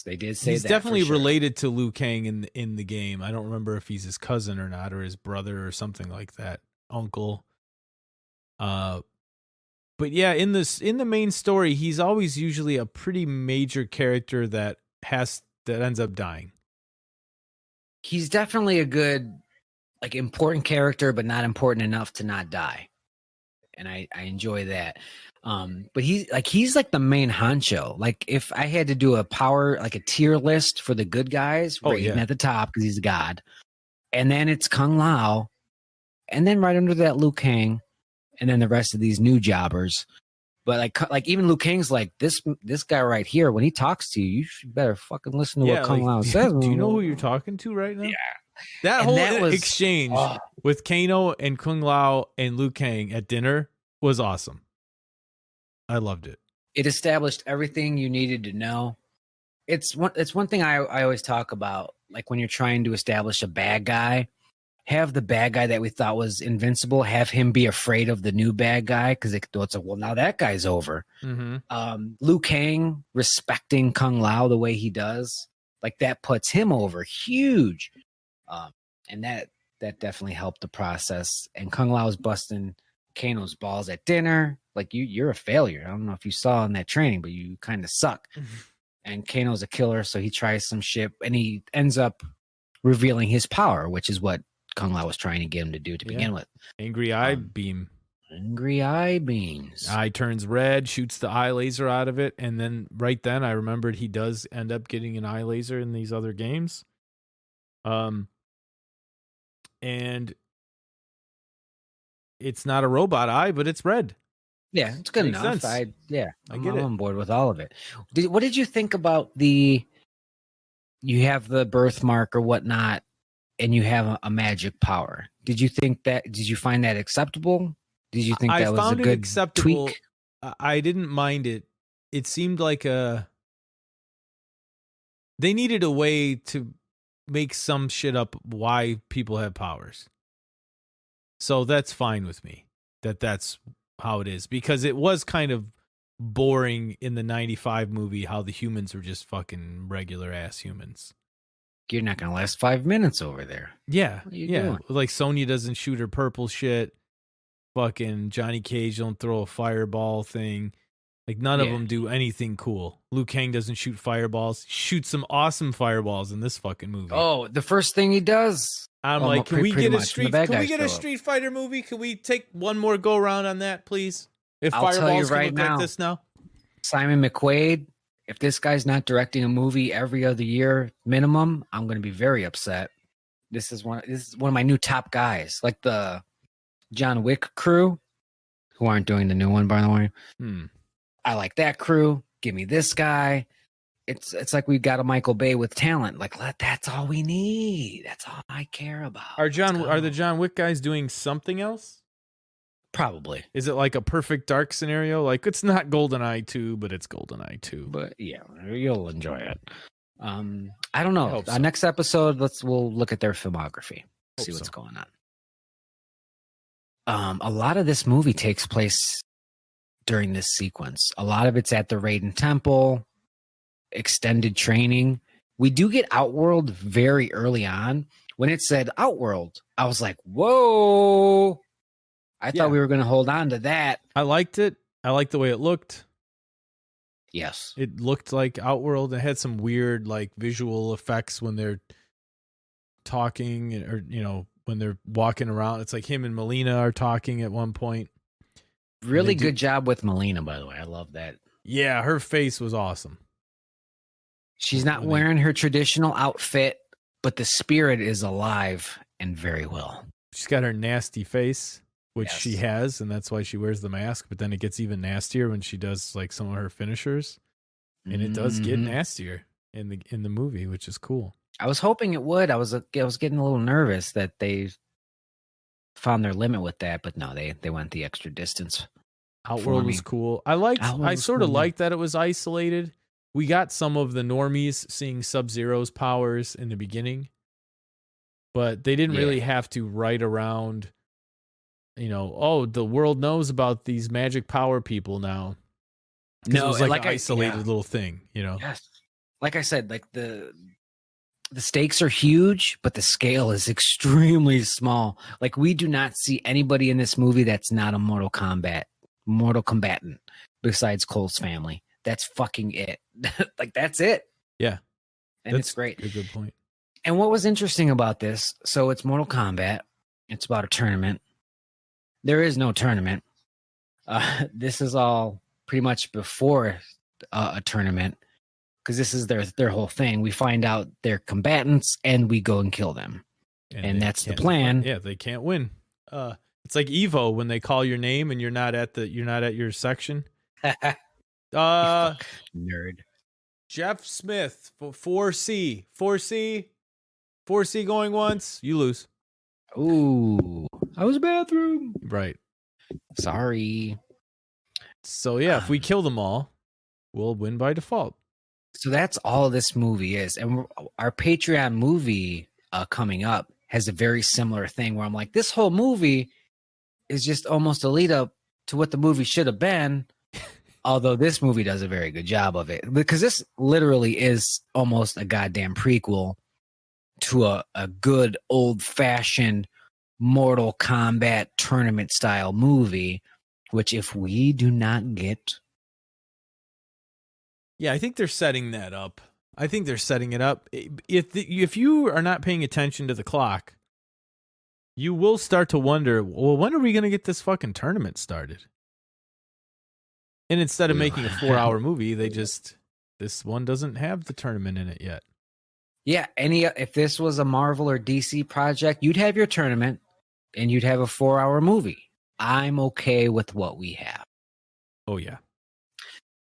They did say he's that definitely related to Liu Kang in the game. I don't remember if he's his cousin or not, or his brother or something like that, uncle. But yeah, in the main story, he's always usually a pretty major character that ends up dying. He's definitely a good, like, important character, but not important enough to not die. And I enjoy that. But he's like the main honcho. Like, if I had to do a tier list for the good guys, Raiden at the top because he's a god, and then it's Kung Lao, and then right under that Liu Kang, and then the rest of these new jobbers. But like even Liu Kang's like, this guy right here, when he talks to you, you should better fucking listen to what Kung Lao says. Do you know who you're talking to right now? Yeah. That exchange with Kano and Kung Lao and Liu Kang at dinner was awesome. I loved it. It established everything you needed to know. It's one thing I always talk about, like when you're trying to establish a bad guy, have the bad guy that we thought was invincible, have him be afraid of the new bad guy because it's like, well, now that guy's over. Mm-hmm. Liu Kang respecting Kung Lao the way he does, like that puts him over huge. And that definitely helped the process. And Kung Lao's busting Kano's balls at dinner. Like, you're a failure. I don't know if you saw in that training, but you kind of suck. Mm-hmm. And Kano's a killer, so he tries some shit, and he ends up revealing his power, which is what Kung Lao was trying to get him to do to begin with. Angry eye beam. Angry eye beams. Eye turns red, shoots the eye laser out of it, and then right then I remembered he does end up getting an eye laser in these other games. And it's not a robot eye, but it's red. Yeah, it's good enough. Sense. I'm on board with all of it. What did you think about you have the birthmark or whatnot, and you have a magic power? Did you find that acceptable? Did you think I that was a found it good acceptable. tweak? I didn't mind it. It seemed like they needed a way to make some shit up why people have powers. So that's fine with me. That's how it is, because it was kind of boring in the 95 movie how the humans were just fucking regular ass humans. You're not going to last 5 minutes over there. Yeah. What are you Yeah. doing? Like Sonya doesn't shoot her purple shit. Fucking Johnny Cage don't throw a fireball thing. Like none of them do anything cool. Liu Kang doesn't shoot fireballs. Shoots some awesome fireballs in this fucking movie. Oh, the first thing he does. I'm well, like, can we get a much. Street Fighter movie? Can we take one more go round on that, please? If I'll tell you fireballs can right look now, like this now. Simon McQuaid, if this guy's not directing a movie every other year minimum, I'm going to be very upset. This is one of my new top guys, like the John Wick crew, who aren't doing the new one, by the way. I like that crew. Give me this guy. It's like we got a Michael Bay with talent. Like, that's all we need. That's all I care about. Are the John Wick guys doing something else? Probably. Is it like a Perfect Dark scenario? Like, it's not GoldenEye 2, but it's GoldenEye 2. But yeah, you'll enjoy it. I don't know. So. Next episode, we'll look at their filmography, see what's going on. A lot of this movie takes place during this sequence. A lot of it's at the Raiden Temple, extended training. We do get Outworld very early on. When it said Outworld, I was like, whoa. I thought we were going to hold on to that. I liked it. I liked the way it looked. Yes. It looked like Outworld. It had some weird like visual effects when they're talking, or when they're walking around. It's like him and Melina are talking at one point. Really good job with Melina, by the way. I love that. Yeah, her face was awesome. She's not wearing her traditional outfit, but the spirit is alive and very well. She's got her nasty face, which she has, and that's why she wears the mask. But then it gets even nastier when she does like some of her finishers, and it does get nastier in the movie, which is cool. I was hoping it would. I was getting a little nervous that they found their limit with that, but no, they went the extra distance. Outworld was cool. I sort of liked that it was isolated. We got some of the normies seeing Sub-Zero's powers in the beginning, but they didn't really have to write around, the world knows about these magic power people now. No, it was like an isolated little thing, Yes. Like I said, like the stakes are huge, but the scale is extremely small. Like, we do not see anybody in this movie that's not a Mortal Kombatant besides Cole's family. That's fucking it. Like, that's it. Yeah. And it's great. A good point. And what was interesting about this, so it's Mortal Kombat. It's about a tournament. There is no tournament. This is all pretty much before a tournament, because this is their whole thing. We find out they're combatants and we go and kill them. And that's the plan. Yeah, they can't win. It's like Evo when they call your name and you're not at your section. Nerd. Jeff Smith, 4C. 4C going once, you lose. Ooh, I was bathroom. Right. Sorry. So yeah, if we kill them all, we'll win by default. So that's all this movie is. And our Patreon movie coming up has a very similar thing where I'm like, this whole movie is just almost a lead up to what the movie should have been. Although this movie does a very good job of it, because this literally is almost a goddamn prequel to a good old-fashioned Mortal Kombat tournament style movie, which if we do not get... Yeah, I think they're setting that up. I think they're setting it up. If you are not paying attention to the clock, you will start to wonder, well, when are we going to get this fucking tournament started? And instead of making a 4-hour movie, this one doesn't have the tournament in it yet. Yeah, if this was a Marvel or DC project, you'd have your tournament and you'd have a 4-hour movie. I'm okay with what we have. Oh, yeah.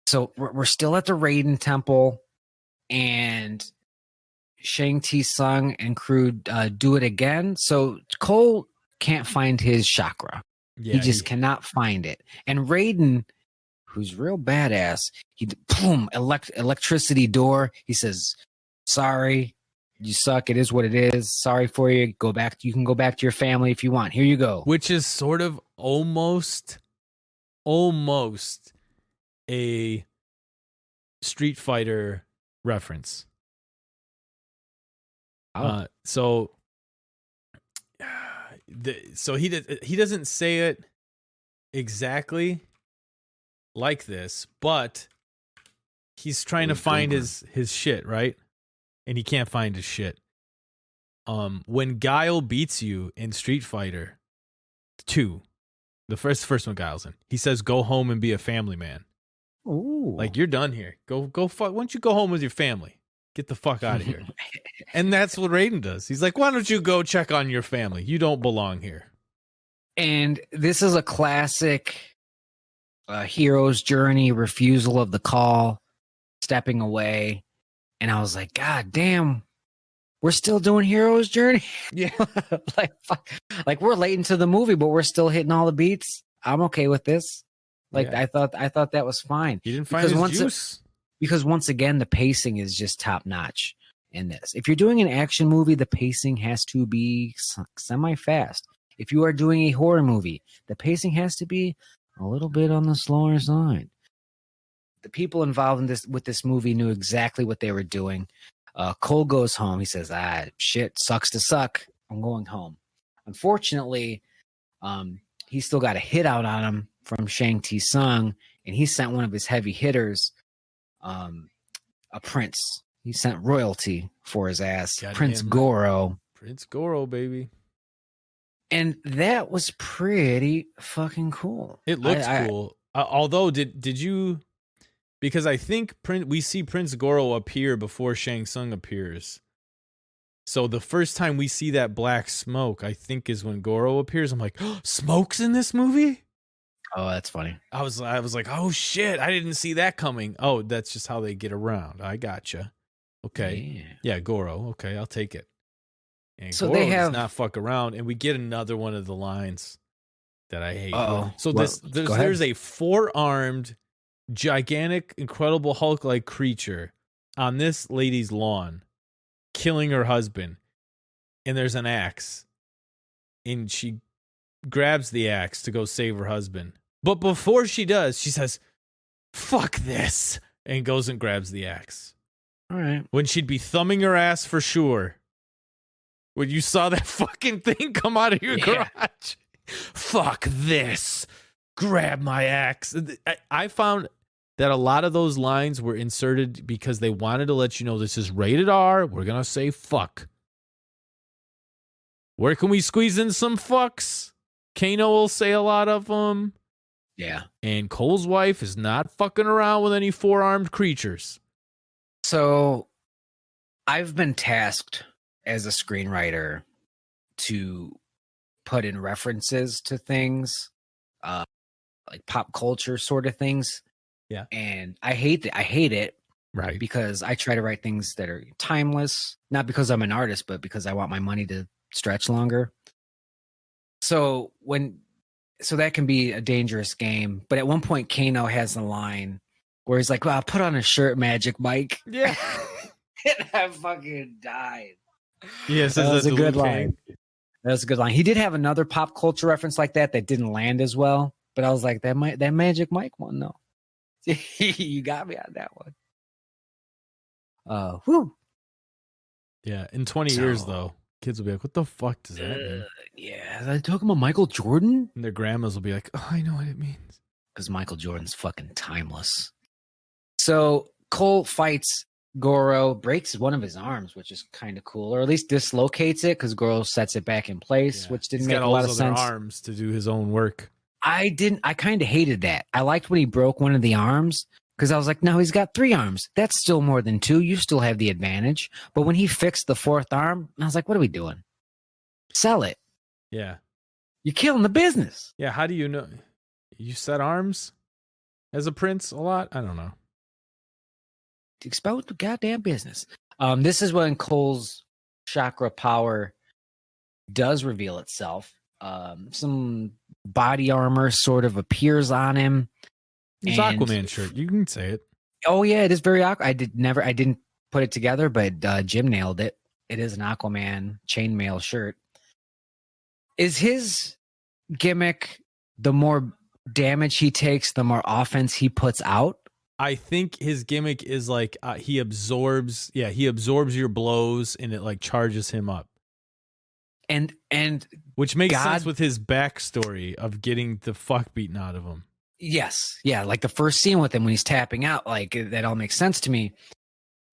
So we're still at the Raiden Temple, and Shang Tsung and crew do it again. So Cole can't find his chakra. He just cannot find it. And Raiden, who's real badass, he boom, electricity door. He says, "Sorry, you suck. It is what it is. Sorry for you. Go back. You can go back to your family if you want. Here you go." Which is sort of almost a Street Fighter reference. Oh. So he doesn't say it exactly like this, but he's trying to find his shit, right? And he can't find his shit. When Guile beats you in Street Fighter 2, the first one Guile's in, he says, "Go home and be a family man." Ooh. Like, you're done here. Go fuck. Why don't you go home with your family? Get the fuck out of here. And that's what Raiden does. He's like, "Why don't you go check on your family? You don't belong here." And this is a classic hero's journey, refusal of the call, stepping away. And I was like, God damn, we're still doing hero's journey? Yeah. like we're late into the movie, but we're still hitting all the beats. I'm okay with this. Like, yeah. I thought that was fine. He didn't find his juice. Because once again, the pacing is just top notch in this. If you're doing an action movie, the pacing has to be semi-fast. If you are doing a horror movie, the pacing has to be a little bit on the slower side. The people involved in with this movie knew exactly what they were doing. Cole goes home. He says, shit, sucks to suck. I'm going home. Unfortunately, he still got a hit out on him from Shang Tsung, and he sent one of his heavy hitters, a prince. He sent royalty for his ass. God Prince damn. Goro. Prince Goro, baby. And that was pretty fucking cool. It looks cool. Although, did you... Because I think we see Prince Goro appear before Shang Tsung appears. So the first time we see that black smoke, I think, is when Goro appears. I'm like, oh, smoke's in this movie? Oh, that's funny. I was like, oh shit, I didn't see that coming. Oh, that's just how they get around. I gotcha. Okay. Yeah, Goro. Okay, I'll take it. And so Goro does not fuck around, and we get another one of the lines that I hate. Uh-oh. So there's a 4-armed, gigantic, incredible Hulk-like creature on this lady's lawn, killing her husband, and there's an axe, and she grabs the axe to go save her husband. But before she does, she says, "Fuck this," and goes and grabs the axe. All right. When she'd be thumbing her ass for sure. When you saw that fucking thing come out of your garage. Fuck this. Grab my axe. I found that a lot of those lines were inserted because they wanted to let you know this is rated R. We're going to say fuck. Where can we squeeze in some fucks? Kano will say a lot of them. Yeah. And Cole's wife is not fucking around with any 4-armed creatures. So I've been tasked as a screenwriter to put in references to things, like pop culture sort of things. Yeah. And I hate it. Right. Because I try to write things that are timeless, not because I'm an artist, but because I want my money to stretch longer. So that can be a dangerous game. But at one point, Kano has a line where he's like, "Well, put on a shirt, Magic Mike." Yeah. And I fucking died. Yes, that was a good line. That was a good line. He did have another pop culture reference like that didn't land as well. But I was like, that Magic Mike one, though. You got me on that one. Whew. Yeah, in 20 years, though, kids will be like, what the fuck does that mean? Yeah, are they talking about Michael Jordan? And their grandmas will be like, oh, I know what it means. Because Michael Jordan's fucking timeless. So Cole fights Goro, breaks one of his arms, which is kind of cool, or at least dislocates it because Goro sets it back in place, which didn't make a lot of sense. He's got all other arms to do his own work. I kind of hated that. I liked when he broke one of the arms because I was like, no, he's got 3 arms. That's still more than 2. You still have the advantage. But when he fixed the 4th arm, I was like, what are we doing? Sell it. Yeah. You're killing the business. Yeah, how do you know? You set arms as a prince a lot? I don't know. Expose the goddamn business. This is when Cole's chakra power does reveal itself. Some body armor sort of appears on him. His Aquaman shirt. You can say it. Oh yeah, it is very Aquaman. I didn't put it together, but Jim nailed it. It is an Aquaman chainmail shirt. Is his gimmick the more damage he takes, the more offense he puts out? I think his gimmick is like he absorbs your blows and it like charges him up. And which makes sense with his backstory of getting the fuck beaten out of him. Yes. Yeah, like the first scene with him when he's tapping out, like that all makes sense to me.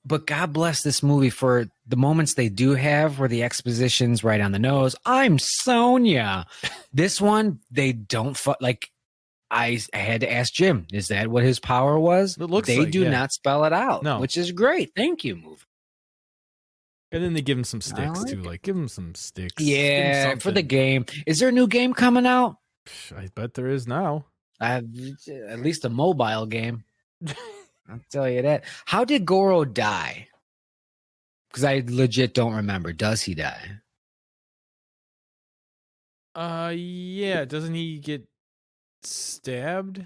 But God bless this movie for the moments they do have where the exposition's right on the nose. I'm Sonya. This one, they don't like. I had to ask Jim, is that what his power was? It looks they like, do not spell it out, no. Which is great. Thank you, movie. And then they give him some sticks too. Like, give him some sticks. Yeah, for the game. Is there a new game coming out? I bet there is now. At least a mobile game. I'll tell you that. How did Goro die? Because I legit don't remember. Does he die? Yeah. Doesn't he get stabbed?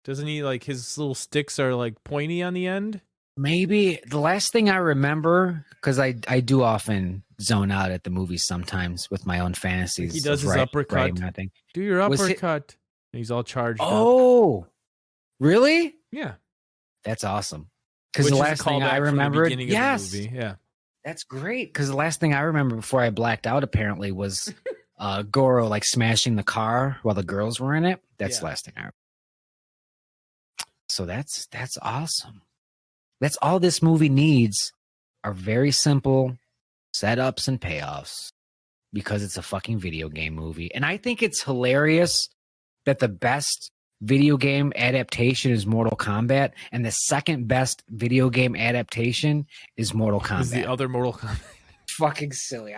Doesn't he, like, his little sticks are like pointy on the end? Maybe. The last thing I remember, because I do often zone out at the movies sometimes with my own fantasies. He does his uppercut. Do your uppercut. He's all charged up. Really? Yeah. That's awesome. Because the last thing I remembered, yes, yeah, that's great. Because the last thing I remember before I blacked out apparently was Goro like smashing the car while the girls were in it. That's the last thing I remember. So that's awesome. That's all this movie needs are very simple setups and payoffs because it's a fucking video game movie. And I think it's hilarious that the best video game adaptation is Mortal Kombat, and the second best video game adaptation is Mortal Kombat. Is the other Mortal Kombat? Fucking silly.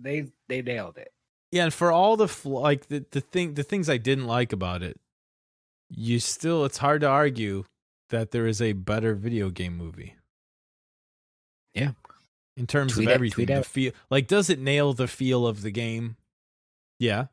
They nailed it. Yeah, and for all the the things I didn't like about it, it's hard to argue that there is a better video game movie. Yeah, in terms of everything, the feel. Like, does it nail the feel of the game? Yeah.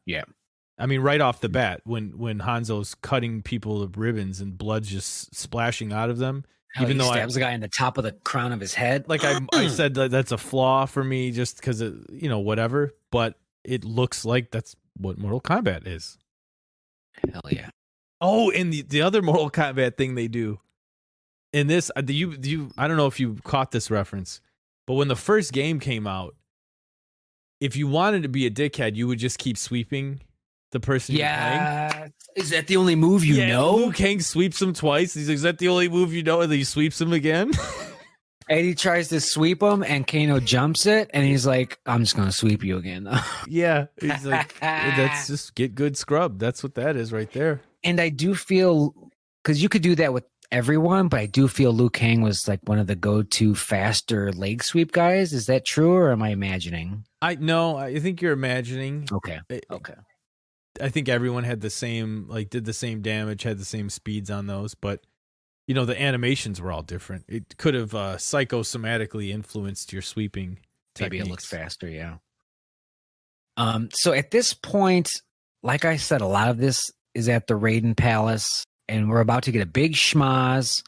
I mean, right off the bat, when Hanzo's cutting people to ribbons and blood's just splashing out of them, even though he stabs the guy in the top of the crown of his head. Like I said, that's a flaw for me, just because whatever. But it looks like that's what Mortal Kombat is. Hell yeah! Oh, and the other Mortal Kombat thing they do in this, I don't know if you caught this reference, but when the first game came out, if you wanted to be a dickhead, you would just keep sweeping the person you're playing. Is that the only move you know? Liu Kang sweeps him twice. He's like, is that the only move you know? And then he sweeps him again. And he tries to sweep him, and Kano jumps it, and he's like, I'm just going to sweep you again, though. Yeah. He's like, that's just get good scrub. That's what that is right there. And I do feel, because you could do that with everyone, but I do feel Liu Kang was like one of the go-to faster leg sweep guys. Is that true, or am I imagining? I think you're imagining. Okay. I think everyone had the same, like, did the same damage, had the same speeds on those, but the animations were all different. It could have psychosomatically influenced your sweeping techniques. Maybe it looks faster, yeah. So at this point, like I said, a lot of this is at the Raiden Palace, and we're about to get a big schmaz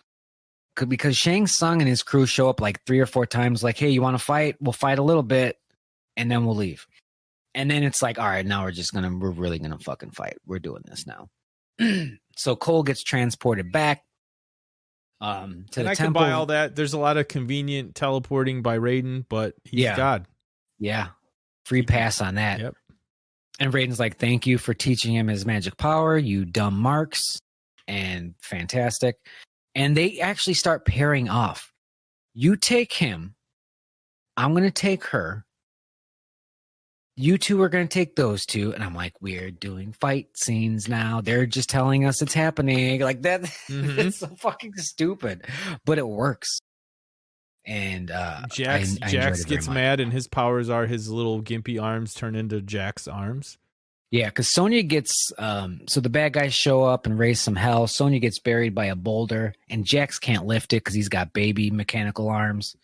because Shang Tsung and his crew show up like 3 or 4 times, like, hey, you want to fight? We'll fight a little bit, and then we'll leave. And then it's like, all right, now we're really gonna fucking fight. We're doing this now. So Cole gets transported back to the temple. Can buy all that. There's a lot of convenient teleporting by Raiden, but he's God. Yeah. Free pass on that. Yep. And Raiden's like, thank you for teaching him his magic power, you dumb marks. And fantastic. And they actually start pairing off. You take him. I'm going to take her. You two are going to take those two. And I'm like, we're doing fight scenes now. They're just telling us it's happening. Like that. Mm-hmm. It's so fucking stupid. But it works. And Jax gets mad, and his powers are his little gimpy arms turn into Jax's arms. Yeah, because Sonya gets so the bad guys show up and raise some hell. Sonya gets buried by a boulder, and Jax can't lift it because he's got baby mechanical arms.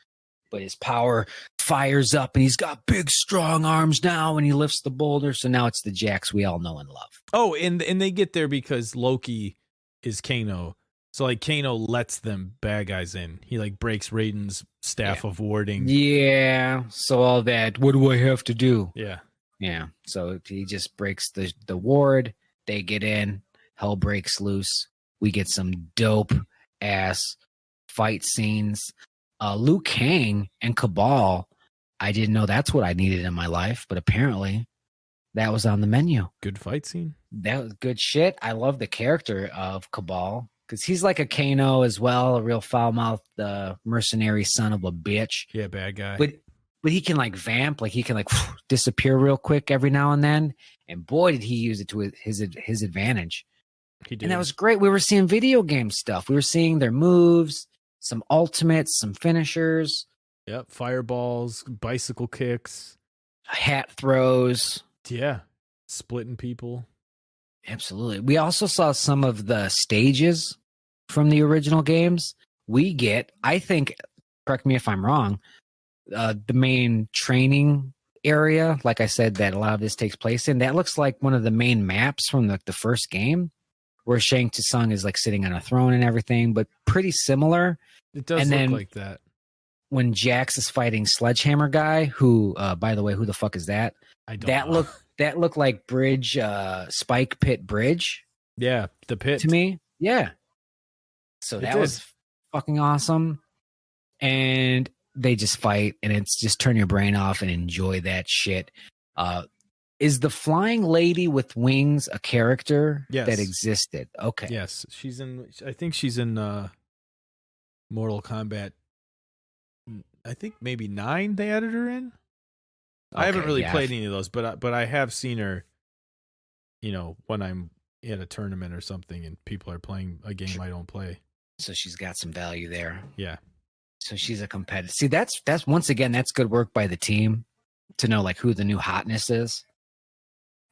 But his power fires up and he's got big, strong arms now and he lifts the boulder. So now it's the Jax we all know and love. Oh, and they get there because Loki is Kano. So like Kano lets them bad guys in. He like breaks Raiden's staff of warding. Yeah. So all that, what do I have to do? Yeah. Yeah. So he just breaks the ward. They get in. Hell breaks loose. We get some dope ass fight scenes. Liu Kang and Cabal. I didn't know that's what I needed in my life, but apparently that was on the menu. Good fight scene. That was good shit. I love the character of Cabal because he's like a Kano as well, a real foul-mouthed mercenary son of a bitch. Yeah, bad guy. But he can like vamp, like he can like disappear real quick every now and then. And boy, did he use it to his advantage. He did. And that was great. We were seeing video game stuff. We were seeing their moves, some ultimates, some finishers. Yep, fireballs, bicycle kicks, hat throws. Yeah, splitting people. Absolutely. We also saw some of the stages from the original games. We get, I think, correct me if I'm wrong, the main training area, like I said, that a lot of this takes place in, that looks like one of the main maps from the first game, where Shang Tsung is like sitting on a throne and everything, but pretty similar. It does look like that. When Jax is fighting Sledgehammer Guy, who, by the way, who the fuck is that? I don't know. That looked like Bridge, Spike Pit Bridge. Yeah, the pit. To me, yeah. So that was fucking awesome. And they just fight, and it's just turn your brain off and enjoy that shit. Is the flying lady with wings a character that existed? Okay. Yes, I think she's in Mortal Kombat. I think maybe 9 they added her in. I haven't really played any of those, but I have seen her, when I'm at a tournament or something and people are playing a game I don't play. So she's got some value there. Yeah. So she's a competitor. See, that's once again, that's good work by the team to know like who the new hotness is.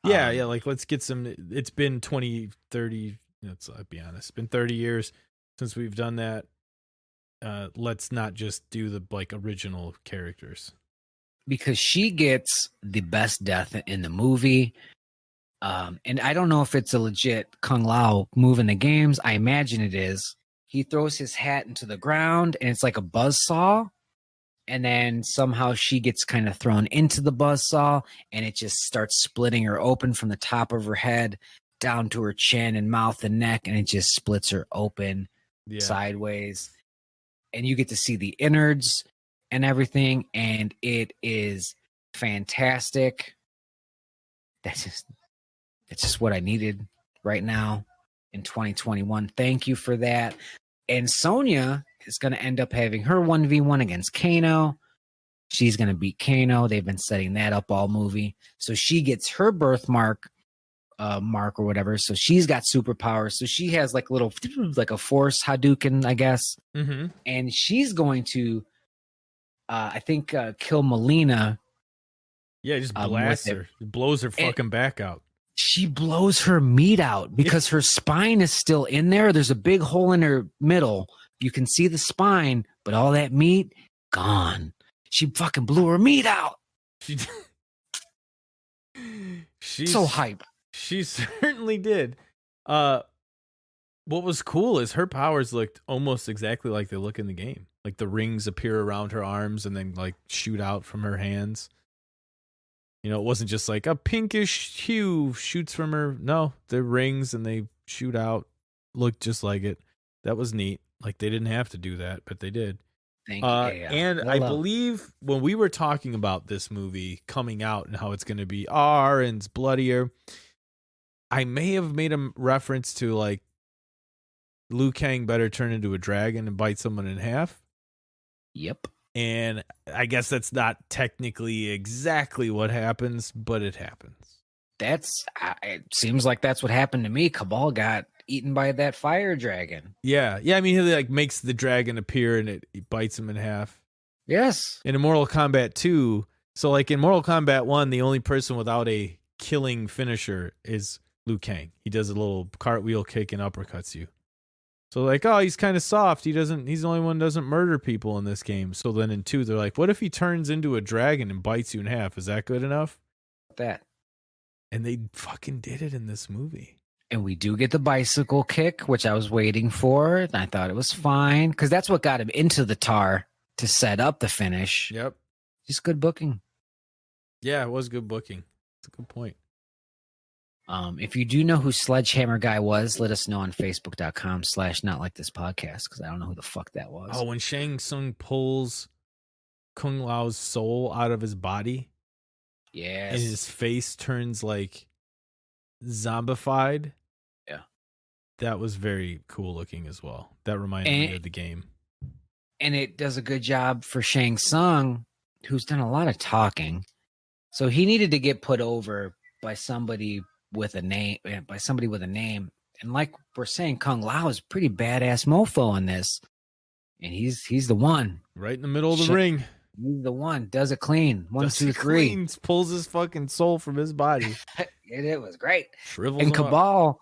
Yeah, like let's get some. It's been 20, 30, let's be honest, it's been 30 years since we've done that. Let's not just do the like original characters. Because she gets the best death in the movie. And I don't know if it's a legit Kung Lao move in the games. I imagine it is. He throws his hat into the ground and it's like a buzzsaw. And then somehow she gets kind of thrown into the buzzsaw and it just starts splitting her open from the top of her head down to her chin and mouth and neck. And it just splits her open sideways. And you get to see the innards and everything, and it is fantastic. That's just what I needed right now in 2021. Thank you for that. And Sonya is going to end up having her 1v1 against Kano. She's going to beat Kano. They've been setting that up all movie. So she gets her birthmark mark or whatever. So she's got superpowers. So she has like a force Hadouken, I guess. Mm-hmm. And she's going to I think kill Melina. Yeah, just blasts her. It blows her fucking back out. She blows her meat out because her spine is still in there. There's a big hole in her middle. You can see the spine, but all that meat, gone. She fucking blew her meat out. She's so hype. She certainly did. What was cool is her powers looked almost exactly like they look in the game. Like the rings appear around her arms and then like shoot out from her hands. It wasn't just like a pinkish hue shoots from her. No, they're rings and they shoot out. Looked just like it. That was neat. Like they didn't have to do that, but they did. Thank you. And I believe when we were talking about this movie coming out and how it's going to be R and it's bloodier, I may have made a reference to like Liu Kang better turn into a dragon and bite someone in half. Yep. And I guess that's not technically exactly what happens, but it happens. It seems like that's what happened to me. Cabal got eaten by that fire dragon. Yeah. I mean, he like makes the dragon appear and it bites him in half. Yes. In Mortal Kombat 2, so like in Mortal Kombat 1, the only person without a killing finisher is Liu Kang. He does a little cartwheel kick and uppercuts you. So like, oh, he's kind of soft. He's the only one who doesn't murder people in this game. So then in 2, they're like, what if he turns into a dragon and bites you in half? Is that good enough? That. And they fucking did it in this movie. And we do get the bicycle kick, which I was waiting for. And I thought it was fine because that's what got him into the tar to set up the finish. Yep. Just good booking. Yeah, it was good booking. That's a good point. If you do know who Sledgehammer Guy was, let us know on Facebook.com/NotLikeThisPodcast because I don't know who the fuck that was. Oh, when Shang Tsung pulls Kung Lao's soul out of his body. Yes. And his face turns like zombified. Yeah. That was very cool looking as well. That reminded me of the game. And it does a good job for Shang Tsung, who's done a lot of talking. So he needed to get put over by somebody with a name. And like we're saying, Kung Lao is a pretty badass mofo in this. And he's the one. Right in the middle of the ring. He's the one. Does it clean. 1, 2, 3. Clean, pulls his fucking soul from his body. It was great. Shrivels and Cabal, up.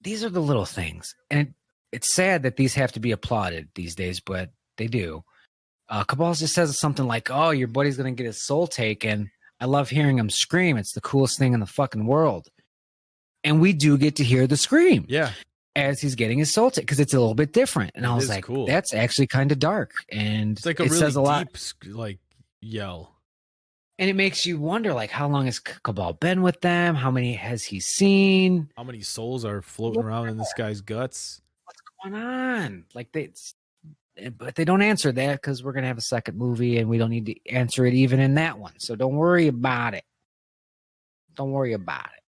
These are the little things. And it's sad that these have to be applauded these days, but they do. Cabal just says something like, oh, your buddy's going to get his soul taken. I love hearing him scream. It's the coolest thing in the fucking world. And we do get to hear the scream. Yeah. As he's getting his soul taken, because it's a little bit different. And I was like, cool. That's actually kind of dark. And it's like a really says a lot. Deep, like, yell. And it makes you wonder, like, how long has Cabal been with them? How many has he seen? How many souls are floating around in this guy's guts? What's going on? Like, but they don't answer that because we're going to have a second movie and we don't need to answer it even in that one. So don't worry about it. Don't worry about it.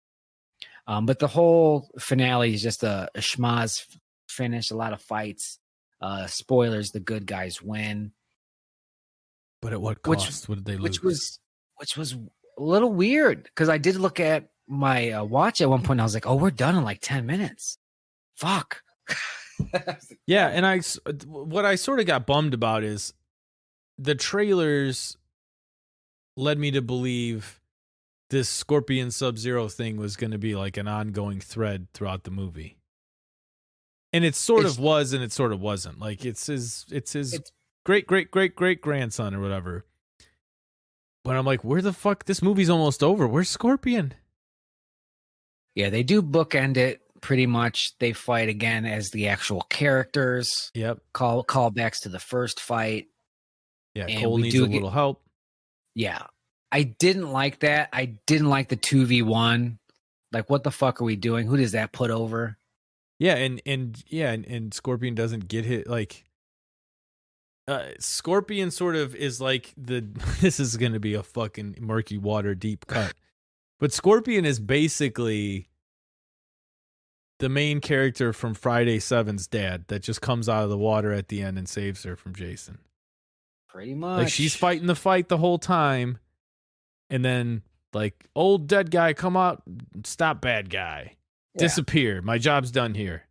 But the whole finale is just a schmaz finish, a lot of fights. Spoilers, the good guys win. But at what cost? What did they lose? Which was a little weird because I did look at my watch at one point. And I was like, oh, we're done in like 10 minutes. Fuck. Yeah, and what I sort of got bummed about is the trailers led me to believe this Scorpion Sub-Zero thing was going to be like an ongoing thread throughout the movie. And it sort of was and it sort of wasn't. Like it's his great grandson or whatever. But I'm like, where the fuck? This movie's almost over. Where's Scorpion? Yeah, they do bookend it pretty much. They fight again as the actual characters. Yep. Callbacks to the first fight. Yeah, Cole needs a little help. Yeah. I didn't like that. I didn't like the 2v1. Like, what the fuck are we doing? Who does that put over? Yeah, and Scorpion doesn't get hit. Like, Scorpion sort of is like this is going to be a fucking murky water deep cut. But Scorpion is basically the main character from Friday 7's dad that just comes out of the water at the end and saves her from Jason. Pretty much. Like, she's fighting the fight the whole time. And then, like, old dead guy, come out, stop bad guy. Yeah. Disappear. My job's done here.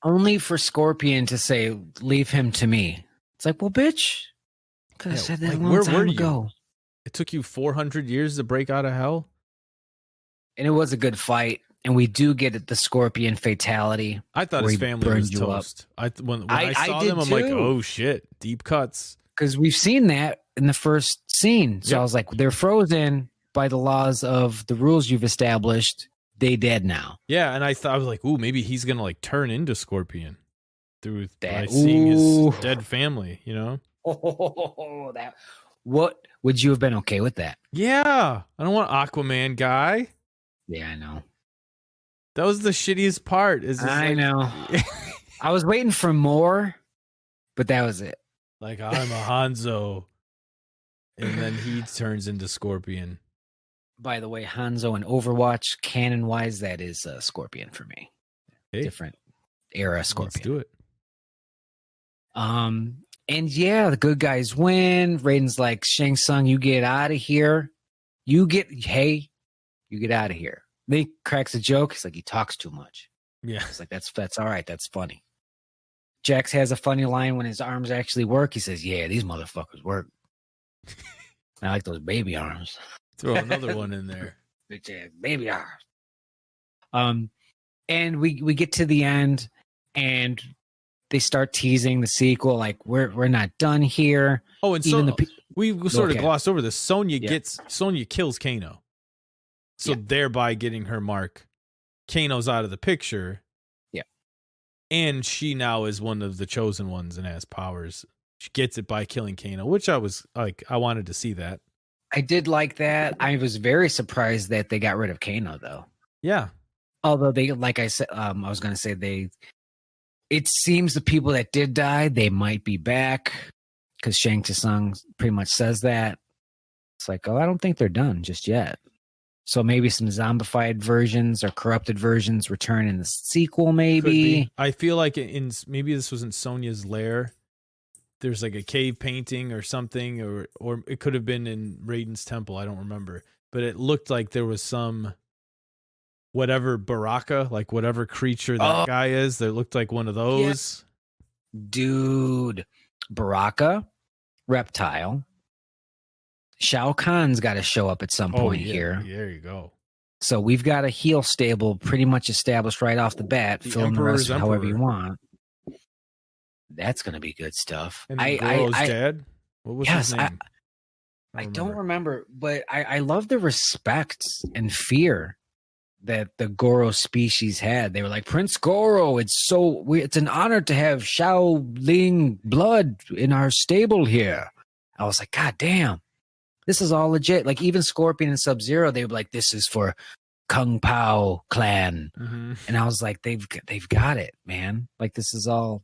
Only for Scorpion to say, leave him to me. It's like, well, bitch. Could have said that like, a long time ago. It took you 400 years to break out of hell? And it was a good fight. And we do get the Scorpion fatality. I thought his family was toast. When I saw them, I'm like, oh, shit. Deep cuts. Because we've seen that in the first scene. So I was like, they're frozen by the laws of the rules you've established. They dead now. Yeah, and I was like, ooh, maybe he's going to like turn into Scorpion through seeing his dead family, you know? What would you have been okay with that? Yeah. I don't want Aquaman guy. Yeah, I know. That was the shittiest part. I know. I was waiting for more, but that was it. Like, I'm a Hanzo. And then he turns into Scorpion. By the way, Hanzo in Overwatch, canon-wise, that is Scorpion for me. Hey, different era Scorpion. Let's do it. And yeah, the good guys win. Raiden's like, Shang Tsung, you get out of here. You get out of here. Then he cracks a joke. He's like, he talks too much. Yeah. It's like, that's all right. That's funny. Jax has a funny line when his arms actually work. He says, yeah, these motherfuckers work. I like those baby arms. Throw another one in there. Bitch ass baby arms. And we get to the end, and they start teasing the sequel, like we're not done here. Oh, and Even so we sort of glossed over this. Sonya kills Kano, so thereby getting her mark. Kano's out of the picture. Yeah, and she now is one of the chosen ones and has powers. She gets it by killing Kano, which I was like, I wanted to see that. I did like that. I was very surprised that they got rid of Kano, though. Yeah. Although they, like I said, I was going to say it seems the people that did die, they might be back because Shang Tsung pretty much says that. It's like, oh, I don't think they're done just yet. So maybe some zombified versions or corrupted versions return in the sequel, maybe. I feel like maybe this was in Sonya's lair. There's like a cave painting or something, or it could have been in Raiden's temple. I don't remember, but it looked like there was some whatever Baraka, like whatever creature that guy is. That looked like one of those. Yeah. Dude, Baraka, reptile. Shao Kahn's got to show up at some point here. There you go. So we've got a heel stable pretty much established right off the bat. Fill in the rest however you want. That's going to be good stuff. And Goro's dad? What was his name? I don't remember, but I love the respect and fear that the Goro species had. They were like, Prince Goro, it's an honor to have Shaolin blood in our stable here. I was like, God damn, this is all legit. Like even Scorpion and Sub-Zero, they were like, this is for Kung Pao clan. Mm-hmm. And I was like, they've got it, man. Like this is all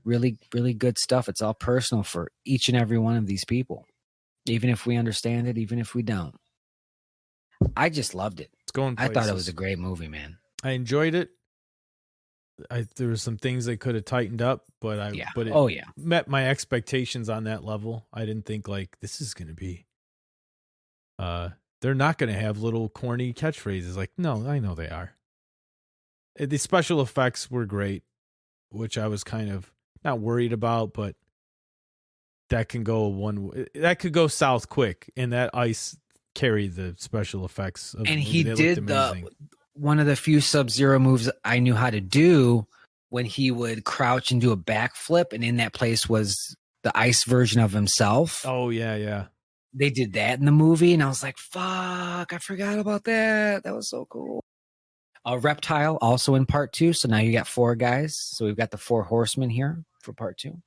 really, really good stuff. It's all personal for each and every one of these people. Even if we understand it, even if we don't. I just loved it. It's going places. I thought it was a great movie, man. I enjoyed it. There were some things they could have tightened up, but it met my expectations on that level. I didn't think like this is going to be they're not going to have little corny catchphrases. Like, no, I know they are. The special effects were great, which I was kind of not worried about, but that could go south quick, and that ice carried the special effects. And he did one of the few Sub-Zero moves I knew how to do when he would crouch and do a backflip, and in that place was the ice version of himself. Oh, yeah. They did that in the movie, and I was like, fuck, I forgot about that. That was so cool. Reptile also in part 2, so now you got 4 guys. So we've got the 4 horsemen here for part 2.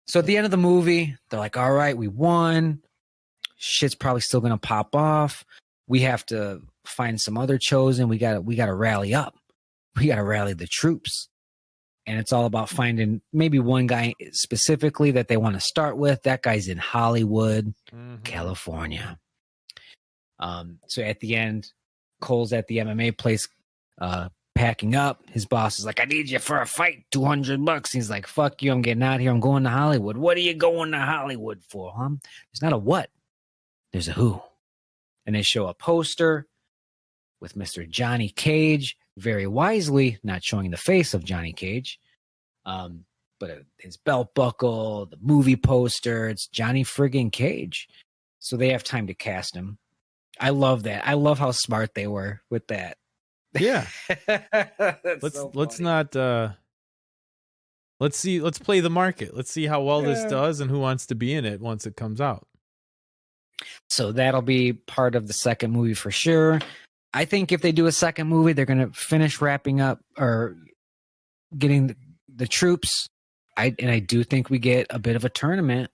So at the end of the movie, they're like, all right, we won. Shit's probably still going to pop off. We have to find some other chosen. We got to rally up. We got to rally the troops. And it's all about finding maybe one guy specifically that they want to start with. That guy's in Hollywood, California. So at the end, Cole's at the MMA place packing up. His boss is like, I need you for a fight, $200. He's like, fuck you, I'm getting out of here. I'm going to Hollywood. What are you going to Hollywood for, huh? There's not a what. There's a who. And they show a poster with Mr. Johnny Cage, very wisely not showing the face of Johnny Cage, but his belt buckle, the movie poster, it's Johnny friggin' Cage. So they have time to cast him. I love that. I love how smart they were with that. Yeah. Let's play the market. Let's see how well this does and who wants to be in it once it comes out. So that'll be part of the second movie for sure. I think if they do a second movie, they're going to finish wrapping up or getting the troops. I do think we get a bit of a tournament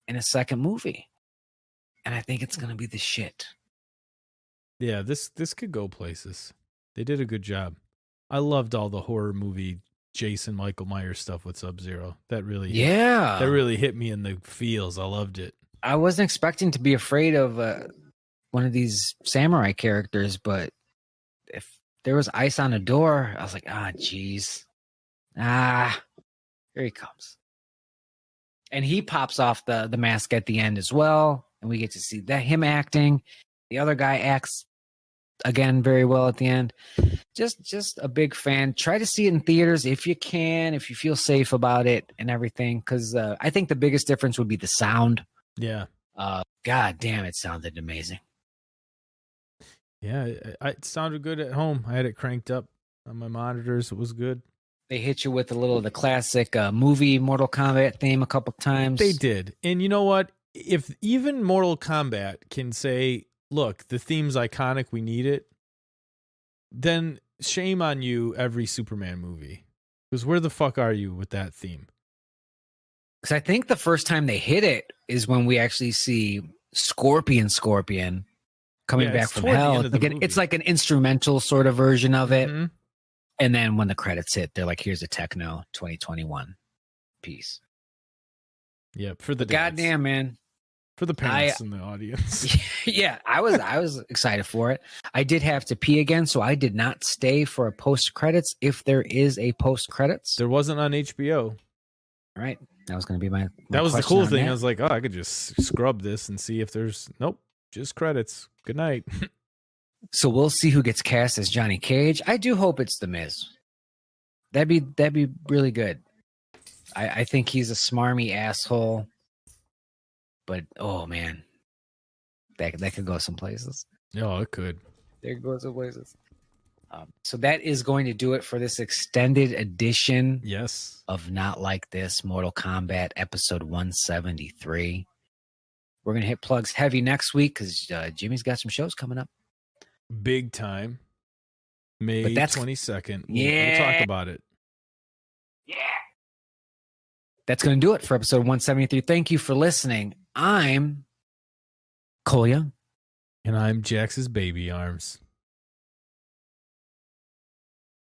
in a second movie. And I think it's going to be the shit. Yeah, this could go places. They did a good job. I loved all the horror movie Jason Michael Myers stuff with Sub-Zero. That really hit me in the feels. I loved it. I wasn't expecting to be afraid of one of these samurai characters, but if there was ice on a door, I was like, geez. Here he comes. And he pops off the mask at the end as well, and we get to see him acting. The other guy acts again very well at the end. Just a big fan. Try to see it in theaters if you can, if you feel safe about it and everything, because I think the biggest difference would be the sound. Yeah. God damn, it sounded amazing. Yeah, it sounded good at home. I had it cranked up on my monitors. It was good. They hit you with a little of the classic movie Mortal Kombat theme a couple times. They did. And you know what? If even Mortal Kombat can say, look, the theme's iconic, we need it, then shame on you, every Superman movie. Because where the fuck are you with that theme? Because I think the first time they hit it is when we actually see Scorpion coming back from hell. It's like an instrumental sort of version of it. Mm-hmm. And then when the credits hit, they're like, here's a Techno 2021 piece. Yeah, for the goddamn, man. For the parents in the audience. Yeah, I was excited for it. I did have to pee again, so I did not stay for a post credits. If there is a post credits, there wasn't on HBO. Right, that was going to be my that was the cool thing. I was like, oh, I could just scrub this and see if there's just credits. Good night. So we'll see who gets cast as Johnny Cage. I do hope it's The Miz. That'd be really good. I think he's a smarmy asshole. But oh man, that could go some places. Oh, it could. There goes some places. So that is going to do it for this extended edition. Yes. Of Not Like This Mortal Kombat episode 173. We're gonna hit plugs heavy next week because Jimmy's got some shows coming up. Big time. May 22nd. We'll talk about it. Yeah. That's going to do it for episode 173. Thank you for listening. I'm Cole Young. And I'm Jax's baby arms.